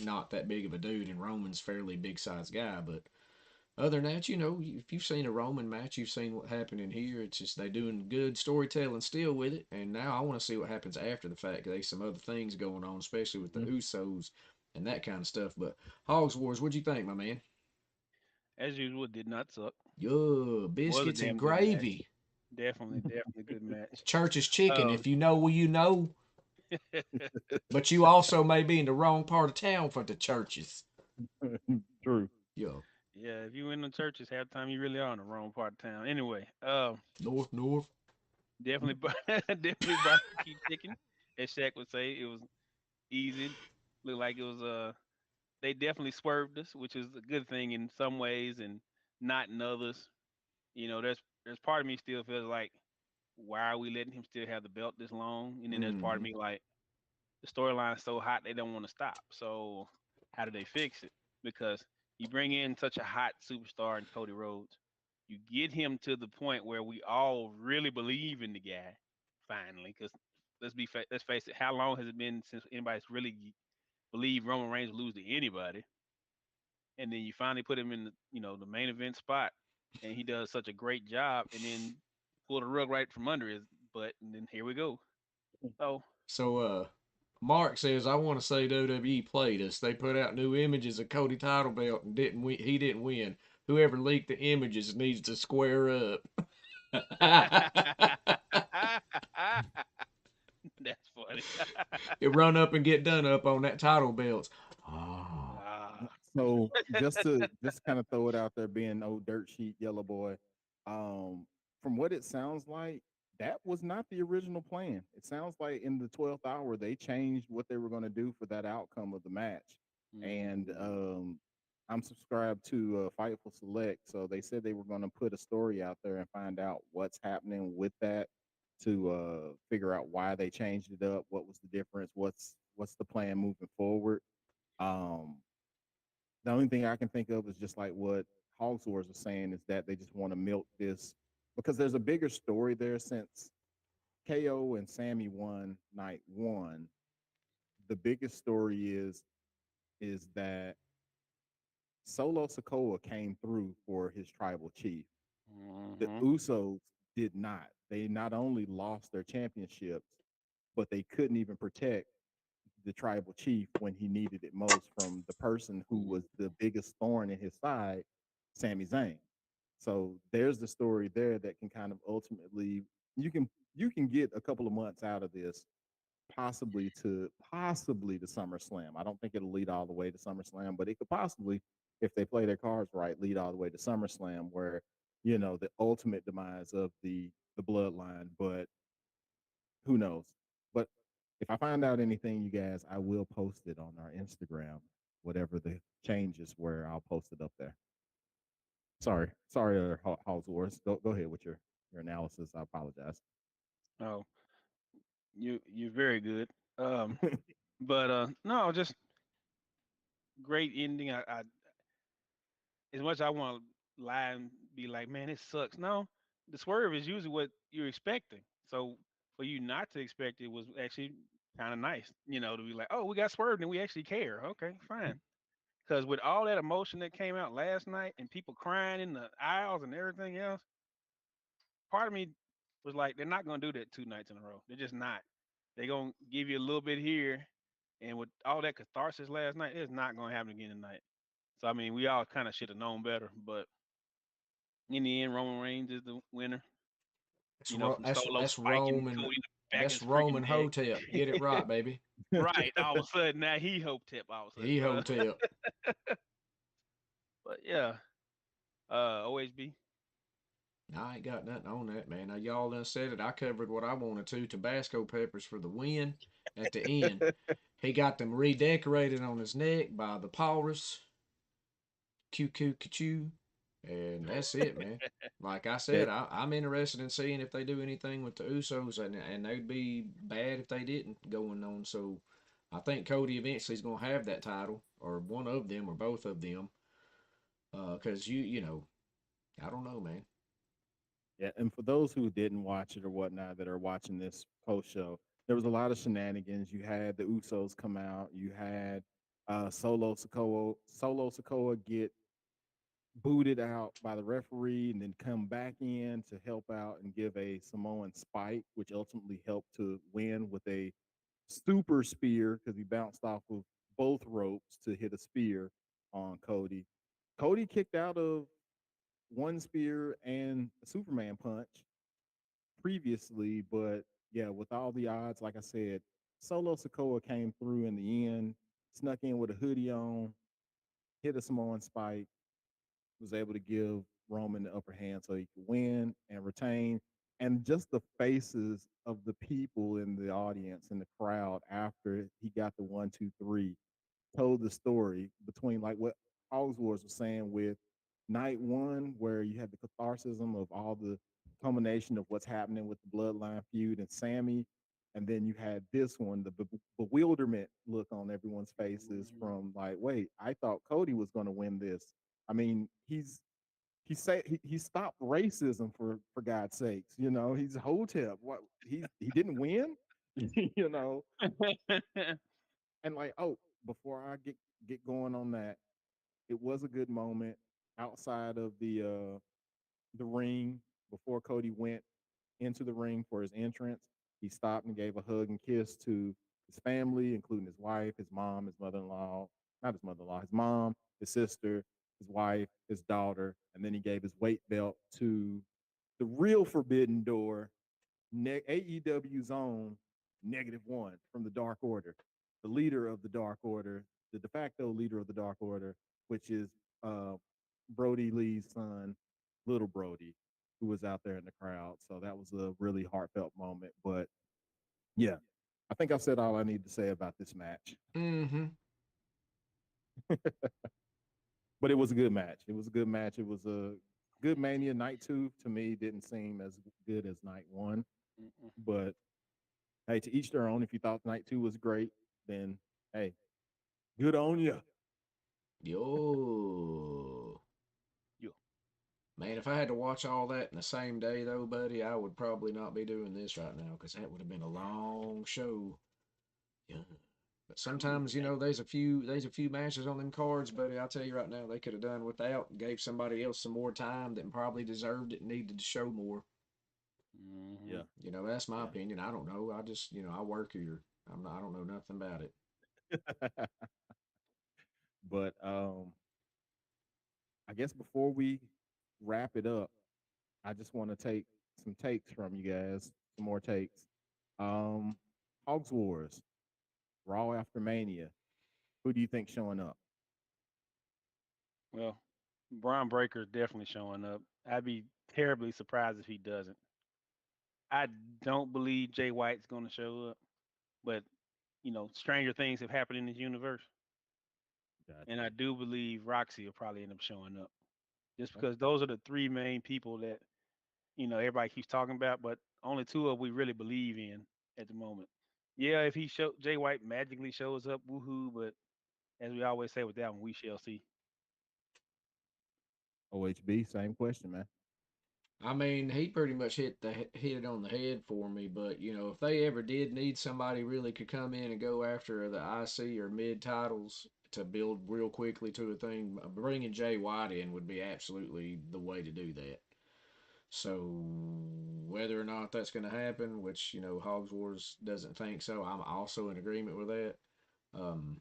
B: not that big of a dude, and Roman's fairly big sized guy. But other than that, if you've seen a Roman match, you've seen what happened in here. It's just they doing good storytelling still with it. And now I want to see what happens after the fact. There's some other things going on, especially with the Usos and that kind of stuff. But Hogs Wars, what'd you think, my man?
D: As usual, it did not suck.
B: Yo,
D: Was a
B: biscuits and
D: damn good match.
B: gravy.
D: Definitely good match.
B: Church's chicken.
D: Um,
B: If you know, well, you know. But you also may be in the wrong part of town for the churches.
C: True.
B: Yo,
D: yeah, if you in the churches half the time, you really are in the wrong part of town. Anyway,
B: north, north.
D: definitely, definitely barbecue chicken. As Shaq would say, it was easy. Looked like it was they definitely swerved us, which is a good thing in some ways and not in others. There's part of me still feels like why are we letting him still have the belt this long? And then there's part of
B: Mm-hmm.
D: me like the storyline's so hot they don't want to stop. So how do they fix it? Because you bring in such a hot superstar in Cody Rhodes, you get him to the point where we all really believe in the guy finally. Because let's face it, how long has it been since anybody's really believed Roman Reigns would lose to anybody? And then you finally put him in the main event spot, and he does such a great job, and then pull the rug right from under his butt, and then here we go. So
B: So, Mark says, I want to say WWE played us. They put out new images of Cody title belt and didn't win. He didn't win. Whoever leaked the images needs to square up.
D: that's funny.
B: It run up and get done up on that title belts. Oh.
D: Ah,
C: So just kind of throw it out there, being old dirt sheet yellow boy. Um, from what it sounds like, that was not the original plan. It sounds like in the 12th hour they changed what they were going to do for that outcome of the match. And
D: Mm.
C: I'm subscribed to Fightful Select, so they said they were going to put a story out there and find out what's happening with that to figure out why they changed it up, what was the difference, what's the plan moving forward. Um, the only thing I can think of is just like what Hogs Wars was saying is that they just want to milk this because there's a bigger story there since KO and Sammy won night one. The biggest story is that Solo Sokoa came through for his tribal chief. The
D: Mm-hmm.
C: Usos did not. They not only lost their championships, but they couldn't even protect the tribal chief when he needed it most from the person who was the biggest thorn in his side, Sami Zayn. So there's the story there that can kind of ultimately you can you can get a couple of months out of this possibly to SummerSlam. I don't think it'll lead all the way to SummerSlam, but it could possibly, if they play their cards right, lead all the way to SummerSlam, where the ultimate demise of the bloodline. But who knows? But if I find out anything, you guys, I will post it on our Instagram. Whatever the changes were, I'll post it up there. Sorry, House Wars. Go ahead with your analysis. I apologize.
D: Oh, you're very good. Um, but no, just great ending. I as much as I want to lie and be like, man, it sucks. No, the swerve is usually what you're expecting. So for you not to expect it was actually kind of nice, to be like, oh, we got swerved and we actually care. Okay, fine. Because with all that emotion that came out last night and people crying in the aisles and everything else, part of me was like, they're not going to do that 2 nights in a row. They're just not. They're going to give you a little bit here. And with all that catharsis last night, it's not going to happen again tonight. So, I mean, we all kind of should have known better. But in the end, Roman Reigns is the winner. From Solo
B: That's
D: spiking
B: Roman.
D: Cody in the back of
B: That's
D: his freaking
B: Roman
D: neck.
B: Hotep. Get it right, baby.
D: Right. All of a sudden, now he hope tip all of a sudden.
B: He Hotep.
D: But yeah, OHB.
B: I ain't got nothing on that, man. Now, y'all done said it. I covered what I wanted to. Tabasco peppers for the win at the end. He got them redecorated on his neck by the Paulus. Q. And that's it, man. Like I
C: That
B: said, I'm interested in seeing if they do anything with the Usos, and they'd be bad if they didn't going on. So I think Cody eventually is going to have that title, or one of them, or both of them. Because I don't know, man.
C: Yeah, and for those who didn't watch it or whatnot that are watching this post show, there was a lot of shenanigans. You had the Usos come out. You had Solo Sokoa get booted out by the referee and then come back in to help out and give a Samoan spike, which ultimately helped to win with a super spear because he bounced off of both ropes to hit a spear on Cody. Cody kicked out of one spear and a Superman punch previously, but yeah, with all the odds, like I said, Solo Sokoa came through in the end, snuck in with a hoodie on, hit a Samoan spike, was able to give Roman the upper hand so he could win and retain. And just the faces of the people in the audience and the crowd after he got the 1, 2, 3 told the story between like what Hogsworth was saying with night one, where you had the catharsis of all the culmination of what's happening with the bloodline feud and Sammy. And then you had this one, the bewilderment look on everyone's faces from like, wait, I thought Cody was going to win this. I mean, he stopped racism for God's sakes. He's Hotep. What he didn't win, you know. And like, oh, before I get going on that, it was a good moment outside of the ring before Cody went into the ring for his entrance. He stopped and gave a hug and kiss to his family, including his wife, his mom, his mother-in-law, not his mother-in-law, his mom, his sister, his wife, his daughter, and then he gave his weight belt to the real Forbidden Door, AEW's own -1 from the Dark Order, the leader of the Dark Order, the de facto leader of the Dark Order, which is uh, Brody Lee's son, Little Brody. who was out there in the crowd. So that was a really heartfelt moment. But yeah, I think I've said all I need to say about this match.
B: Mm-hmm.
C: But it was a good match. It was a good match. It was a good Mania. Night two to me didn't seem as good as night one.
D: Mm-mm.
C: But hey, to each their own. If you thought night two was great, then hey, good on you.
B: Yo.
D: Yeah.
B: Man, if I had to watch all that in the same day, though, buddy, I would probably not be doing this right now because that would have been a long show. Yeah. But sometimes, there's a few matches on them cards, buddy. I'll tell you right now, they could have done without and gave somebody else some more time that probably deserved it and needed to show more.
D: Mm-hmm.
C: Yeah,
B: That's my
C: yeah.
B: opinion. I don't know. I just, I work here. I don't know nothing about it.
C: But I guess before we wrap it up, I just want to take some takes from you guys, some more takes. Um, Hogs Wars, Raw after Mania. Who do you think showing up?
D: Well, Braun Breaker's definitely showing up. I'd be terribly surprised if he doesn't. I don't believe Jay White's going to show up, but stranger things have happened in this universe, and
C: Gotcha.
D: I do believe Roxy will probably end up showing up, just
C: Okay.
D: because those are the three main people that everybody keeps talking about, but only two of we really believe in at the moment. Yeah, if Jay White magically shows up, woohoo! But as we always say with that one, we shall see.
C: OHB, same question, man.
B: I mean, he pretty much hit it on the head for me. But if they ever did need somebody really could come in and go after the IC or mid titles to build real quickly to a thing, bringing Jay White in would be absolutely the way to do that. So whether or not that's going to happen, which Hogs Wars doesn't think so, I'm also in agreement with that. Um,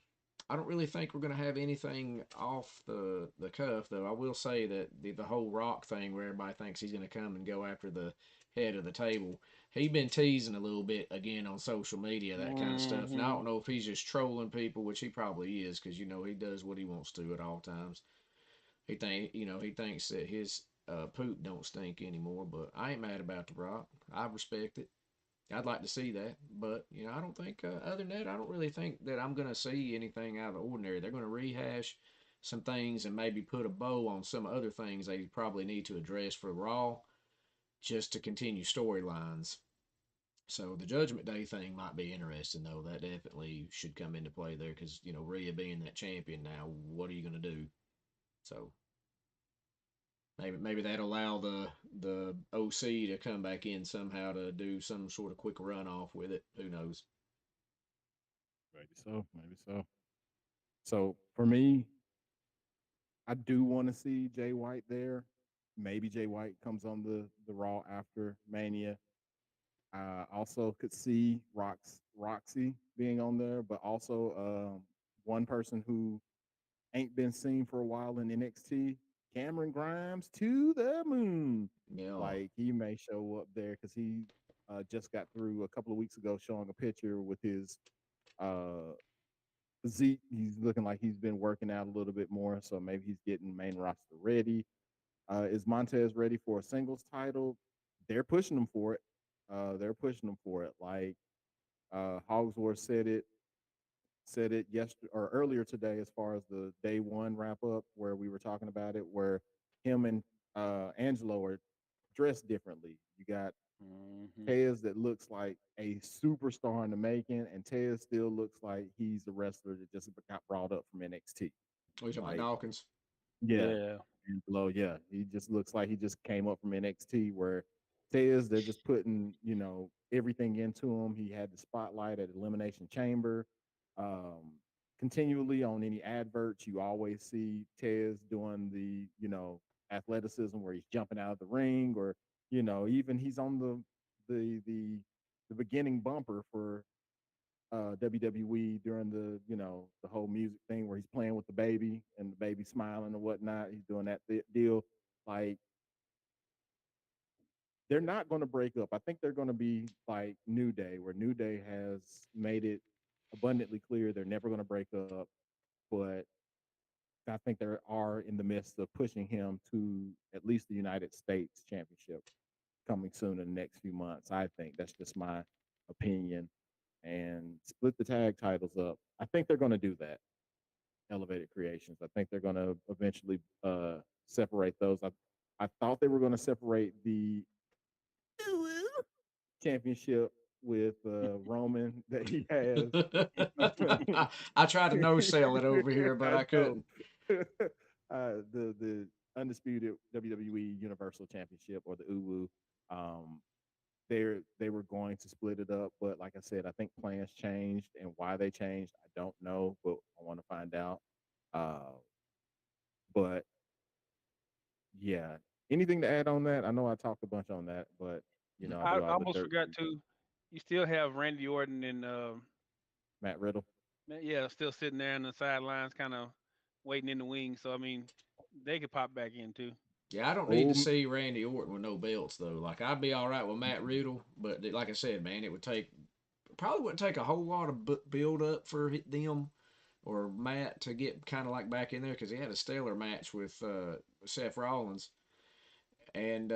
B: I don't really think we're going to have anything off the cuff, though. I will say that the whole Rock thing, where everybody thinks he's going to come and go after the head of the table, he's been teasing a little bit again on social media, that kind of stuff. And I
D: Hmm.
B: don't know if he's just trolling people, which he probably is, because he does what he wants to at all times. He thinks that his poop don't stink anymore. But I ain't mad about the Rock. I respect it. I'd like to see that, but I don't think other than that, I don't really think that I'm going to see anything out of the ordinary. They're going to rehash some things and maybe put a bow on some other things they probably need to address for Raw just to continue storylines. So the Judgment Day thing might be interesting, though. That definitely should come into play there because Rhea being that champion now, what are you going to do? So maybe that allow the OC to come back in somehow to do some sort of quick runoff with it. Who knows?
C: Maybe so. Maybe so. So for me, I do want to see Jay White there. Maybe Jay White comes on the Raw after Mania. I also could see Roxy being on there, but also one person who ain't been seen for a while in NXT, Cameron Grimes to the moon.
B: Yeah.
C: Like he may show up there because he just got through a couple of weeks ago showing a picture with his uh, physique. He's looking like he's been working out a little bit more, so maybe he's getting main roster ready. Is Montez ready for a singles title? They're pushing him for it. They're pushing him for it. Like Hogsworth said it yesterday or earlier today, as far as the day one wrap up, where we were talking about it, where him and Angelo are dressed differently. You got
D: Hmm.
C: Tez that looks like a superstar in the making, and Tez still looks like he's the wrestler that just got brought up from NXT.
B: What are you talking about,
C: Like,
B: Dawkins?
C: yeah,
D: Yeah.
C: Angelo, yeah, he just looks like he just came up from NXT. Where Tez, they're just putting everything into him. He had the spotlight at Elimination Chamber. Um, Continually on any adverts, you always see Tez doing the athleticism where he's jumping out of the ring, or even he's on the the the beginning bumper for WWE during the whole music thing where he's playing with the baby and the baby smiling and whatnot. He's doing that deal. Like they're not going to break up. I think they're going to be like New Day, where New Day has made it abundantly clear they're never going to break up. But I think they are in the midst of pushing him to at least the United States Championship coming soon in the next few months. I think that's just my opinion. And split the tag titles up. I think they're going to do that. Elevated Creations. I think they're going to eventually separate those. I thought they were going to separate the championship with Roman that he has.
B: I tried to no sell it over here, but
C: I
B: I
C: know.
B: couldn't.
C: The undisputed WWE Universal Championship or the UWU. Um, they were going to split it up, but like I said, I think plans changed, and why they changed, I don't know, but I want to find out. Uh, but yeah, anything to add on that? I know I talked a bunch on that, but I
D: I
C: do all the
D: almost
C: dirt
D: forgot
C: sheets.
D: to. You still have Randy Orton and
C: Matt Riddle.
D: yeah, still sitting there on the sidelines, kind of waiting in the wings. So I mean, they could pop back in too.
B: Yeah, I don't need to
C: Oh,
B: see Randy Orton with no belts though. Like I'd be all right with Matt Riddle, but like I said, man, it would take probably wouldn't take a whole lot of build up for them or Matt to get kind of like back in there because he had a stellar match with Seth Rollins, and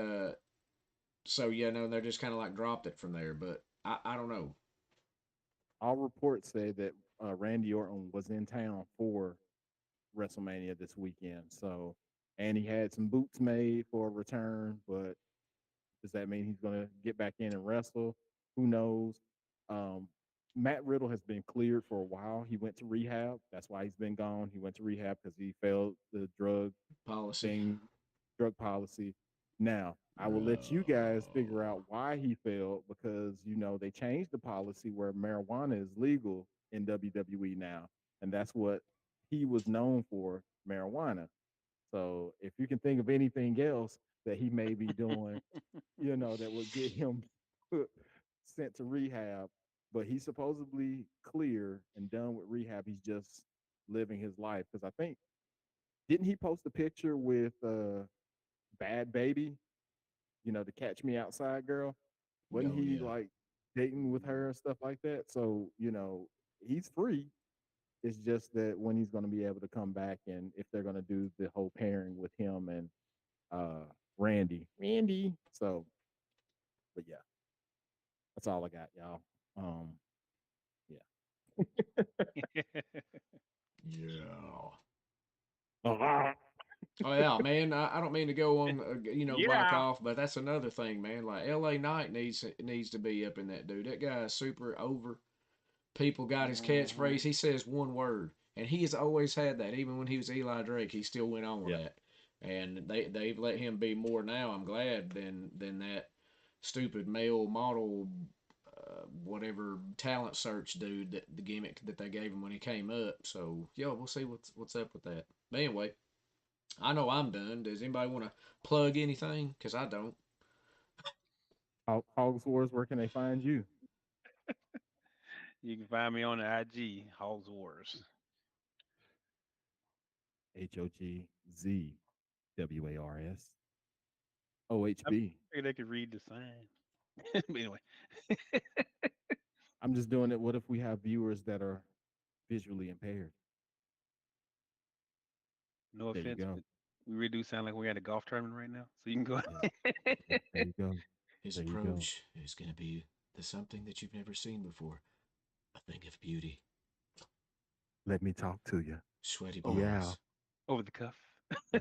B: so yeah, no, they're just kind of like dropped it from there. But I don't know.
C: all reports say that Randy Orton was in town for WrestleMania this weekend. So, and he had some boots made for a return, but does that mean he's going to get back in and wrestle? Who knows? Um, Matt Riddle has been cleared for a while. He went to rehab. That's why he's been gone. He went to rehab because he failed the
B: Policy.
C: thing, drug policy. Now, I will let you guys figure
B: Oh,
C: out why he failed because they changed the policy where marijuana is legal in WWE now, and that's what he was known for, marijuana. So, if you can think of anything else that he may be doing, that would get him sent to rehab, but he's supposedly clear and done with rehab. He's just living his life because I think didn't he post a picture with Bad Baby, the Catch Me Outside girl? Wasn't
B: oh
C: he
B: yeah.
C: like dating with her and stuff like that? So, he's free. It's just that when he's going to be able to come back and if they're going to do the whole pairing with him and uh Randy. Randy. So, but yeah, that's all I got, y'all. Yeah.
B: Yeah.
C: Uh-huh.
B: Oh yeah, man. I don't mean to go on, block
D: Yeah.
B: off, but that's another thing, man. Like L.A. Knight needs to be up in that dude. That guy is super over. People got his
C: Mhm.
B: catchphrase. He says one word, and he has always had that. Even when he was Eli Drake, he still went on with
C: Yeah.
B: that. And they've let him be more now. I'm glad than that stupid male model, whatever talent search dude that the gimmick that they gave him when he came up. So yeah, we'll see what's up with that. But anyway, I know I'm done. Does anybody want to plug anything? Because I don't.
C: Hogs Wars, where can they find you?
D: You can find me on the IG, Hogs Wars. I
C: HOGZWARS.
D: figured they could read the sign. But anyway,
C: I'm just doing it. What if we have viewers that are visually impaired?
D: no
C: There you
D: offense,
C: go.
D: but we really do sound like we're at a golf tournament right now. So you can go.
C: Yeah. There you go.
B: His
C: There you go.
B: approach is going to be the something that you've never seen before. A thing of beauty.
C: Let me talk to you.
B: Sweaty
C: Yeah.
B: balls.
D: Over the cuff.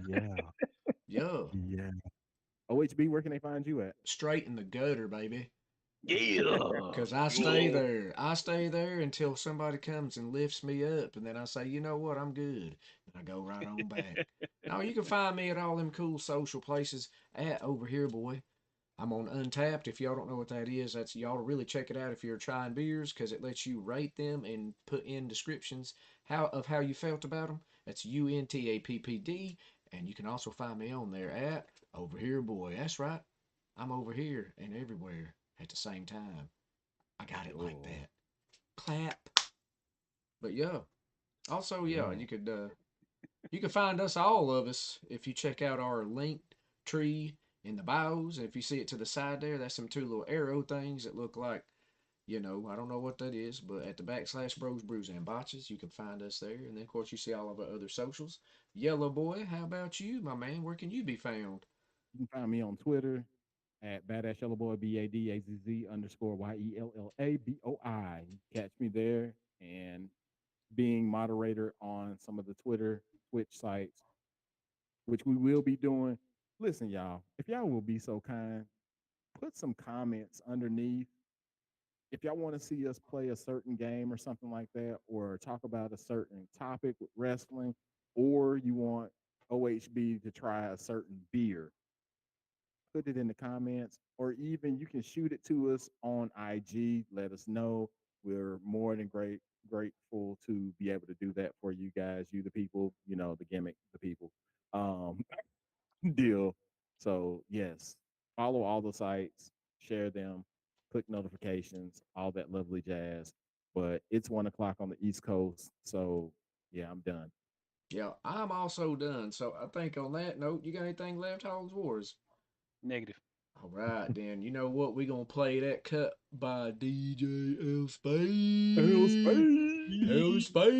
C: Yeah.
B: Yo,
C: Yeah. OHB, where can they find you at?
B: straight in the gutter, baby.
D: Yeah.
B: Cause I stay
D: Yeah.
B: there. I stay there until somebody comes and lifts me up, and then I say, you know what, I'm good, and I go right on back. No, you can find me at all them cool social places at Over Here Boy. I'm on Untapped. If y'all don't know what that is, that's y'all to really check it out if you're trying beers, because it lets you rate them and put in descriptions how you felt about them. That's UNTAPPD, and you can also find me on there at Over Here Boy. That's right. I'm over here and everywhere at the same time. I got it like
C: Oh,
B: that. Clap. But yeah. Also, yeah,
C: yeah.
B: you can find us all of us if you check out our linked tree in the bios. And if you see it to the side there, that's some two little arrow things that look like I don't know what that is, but at the /Bros Brews and Botches, you can find us there. And then, of course, you see all of our other socials. Yellow Boy, how about you, my man? Where can you be found?
C: You can find me on Twitter at Badass Yellow Boy, BADAZZ underscore YELLABOI. Catch me there and being moderator on some of the Twitter, Twitch sites, which we will be doing. Listen, y'all, if y'all will be so kind, put some comments underneath. If y'all want to see us play a certain game or something like that, or talk about a certain topic with wrestling, or you want OHB to try a certain beer, put it in the comments, or even you can shoot it to us on IG. Let us know. We're more than grateful to be able to do that for you guys, you the people, the gimmick, the people. Um, deal. So yes, follow all the sites, share them, click notifications, all that lovely jazz. But it's 1 o'clock on the East Coast, so yeah, I'm done.
B: Yeah, I'm also done. So I think on that note, you got anything left, Hogs Wars?
D: Negative.
B: All right, then. You know what? We're going to play that cut by DJ L Spade.
C: Hell
B: L
C: space.
B: Spade.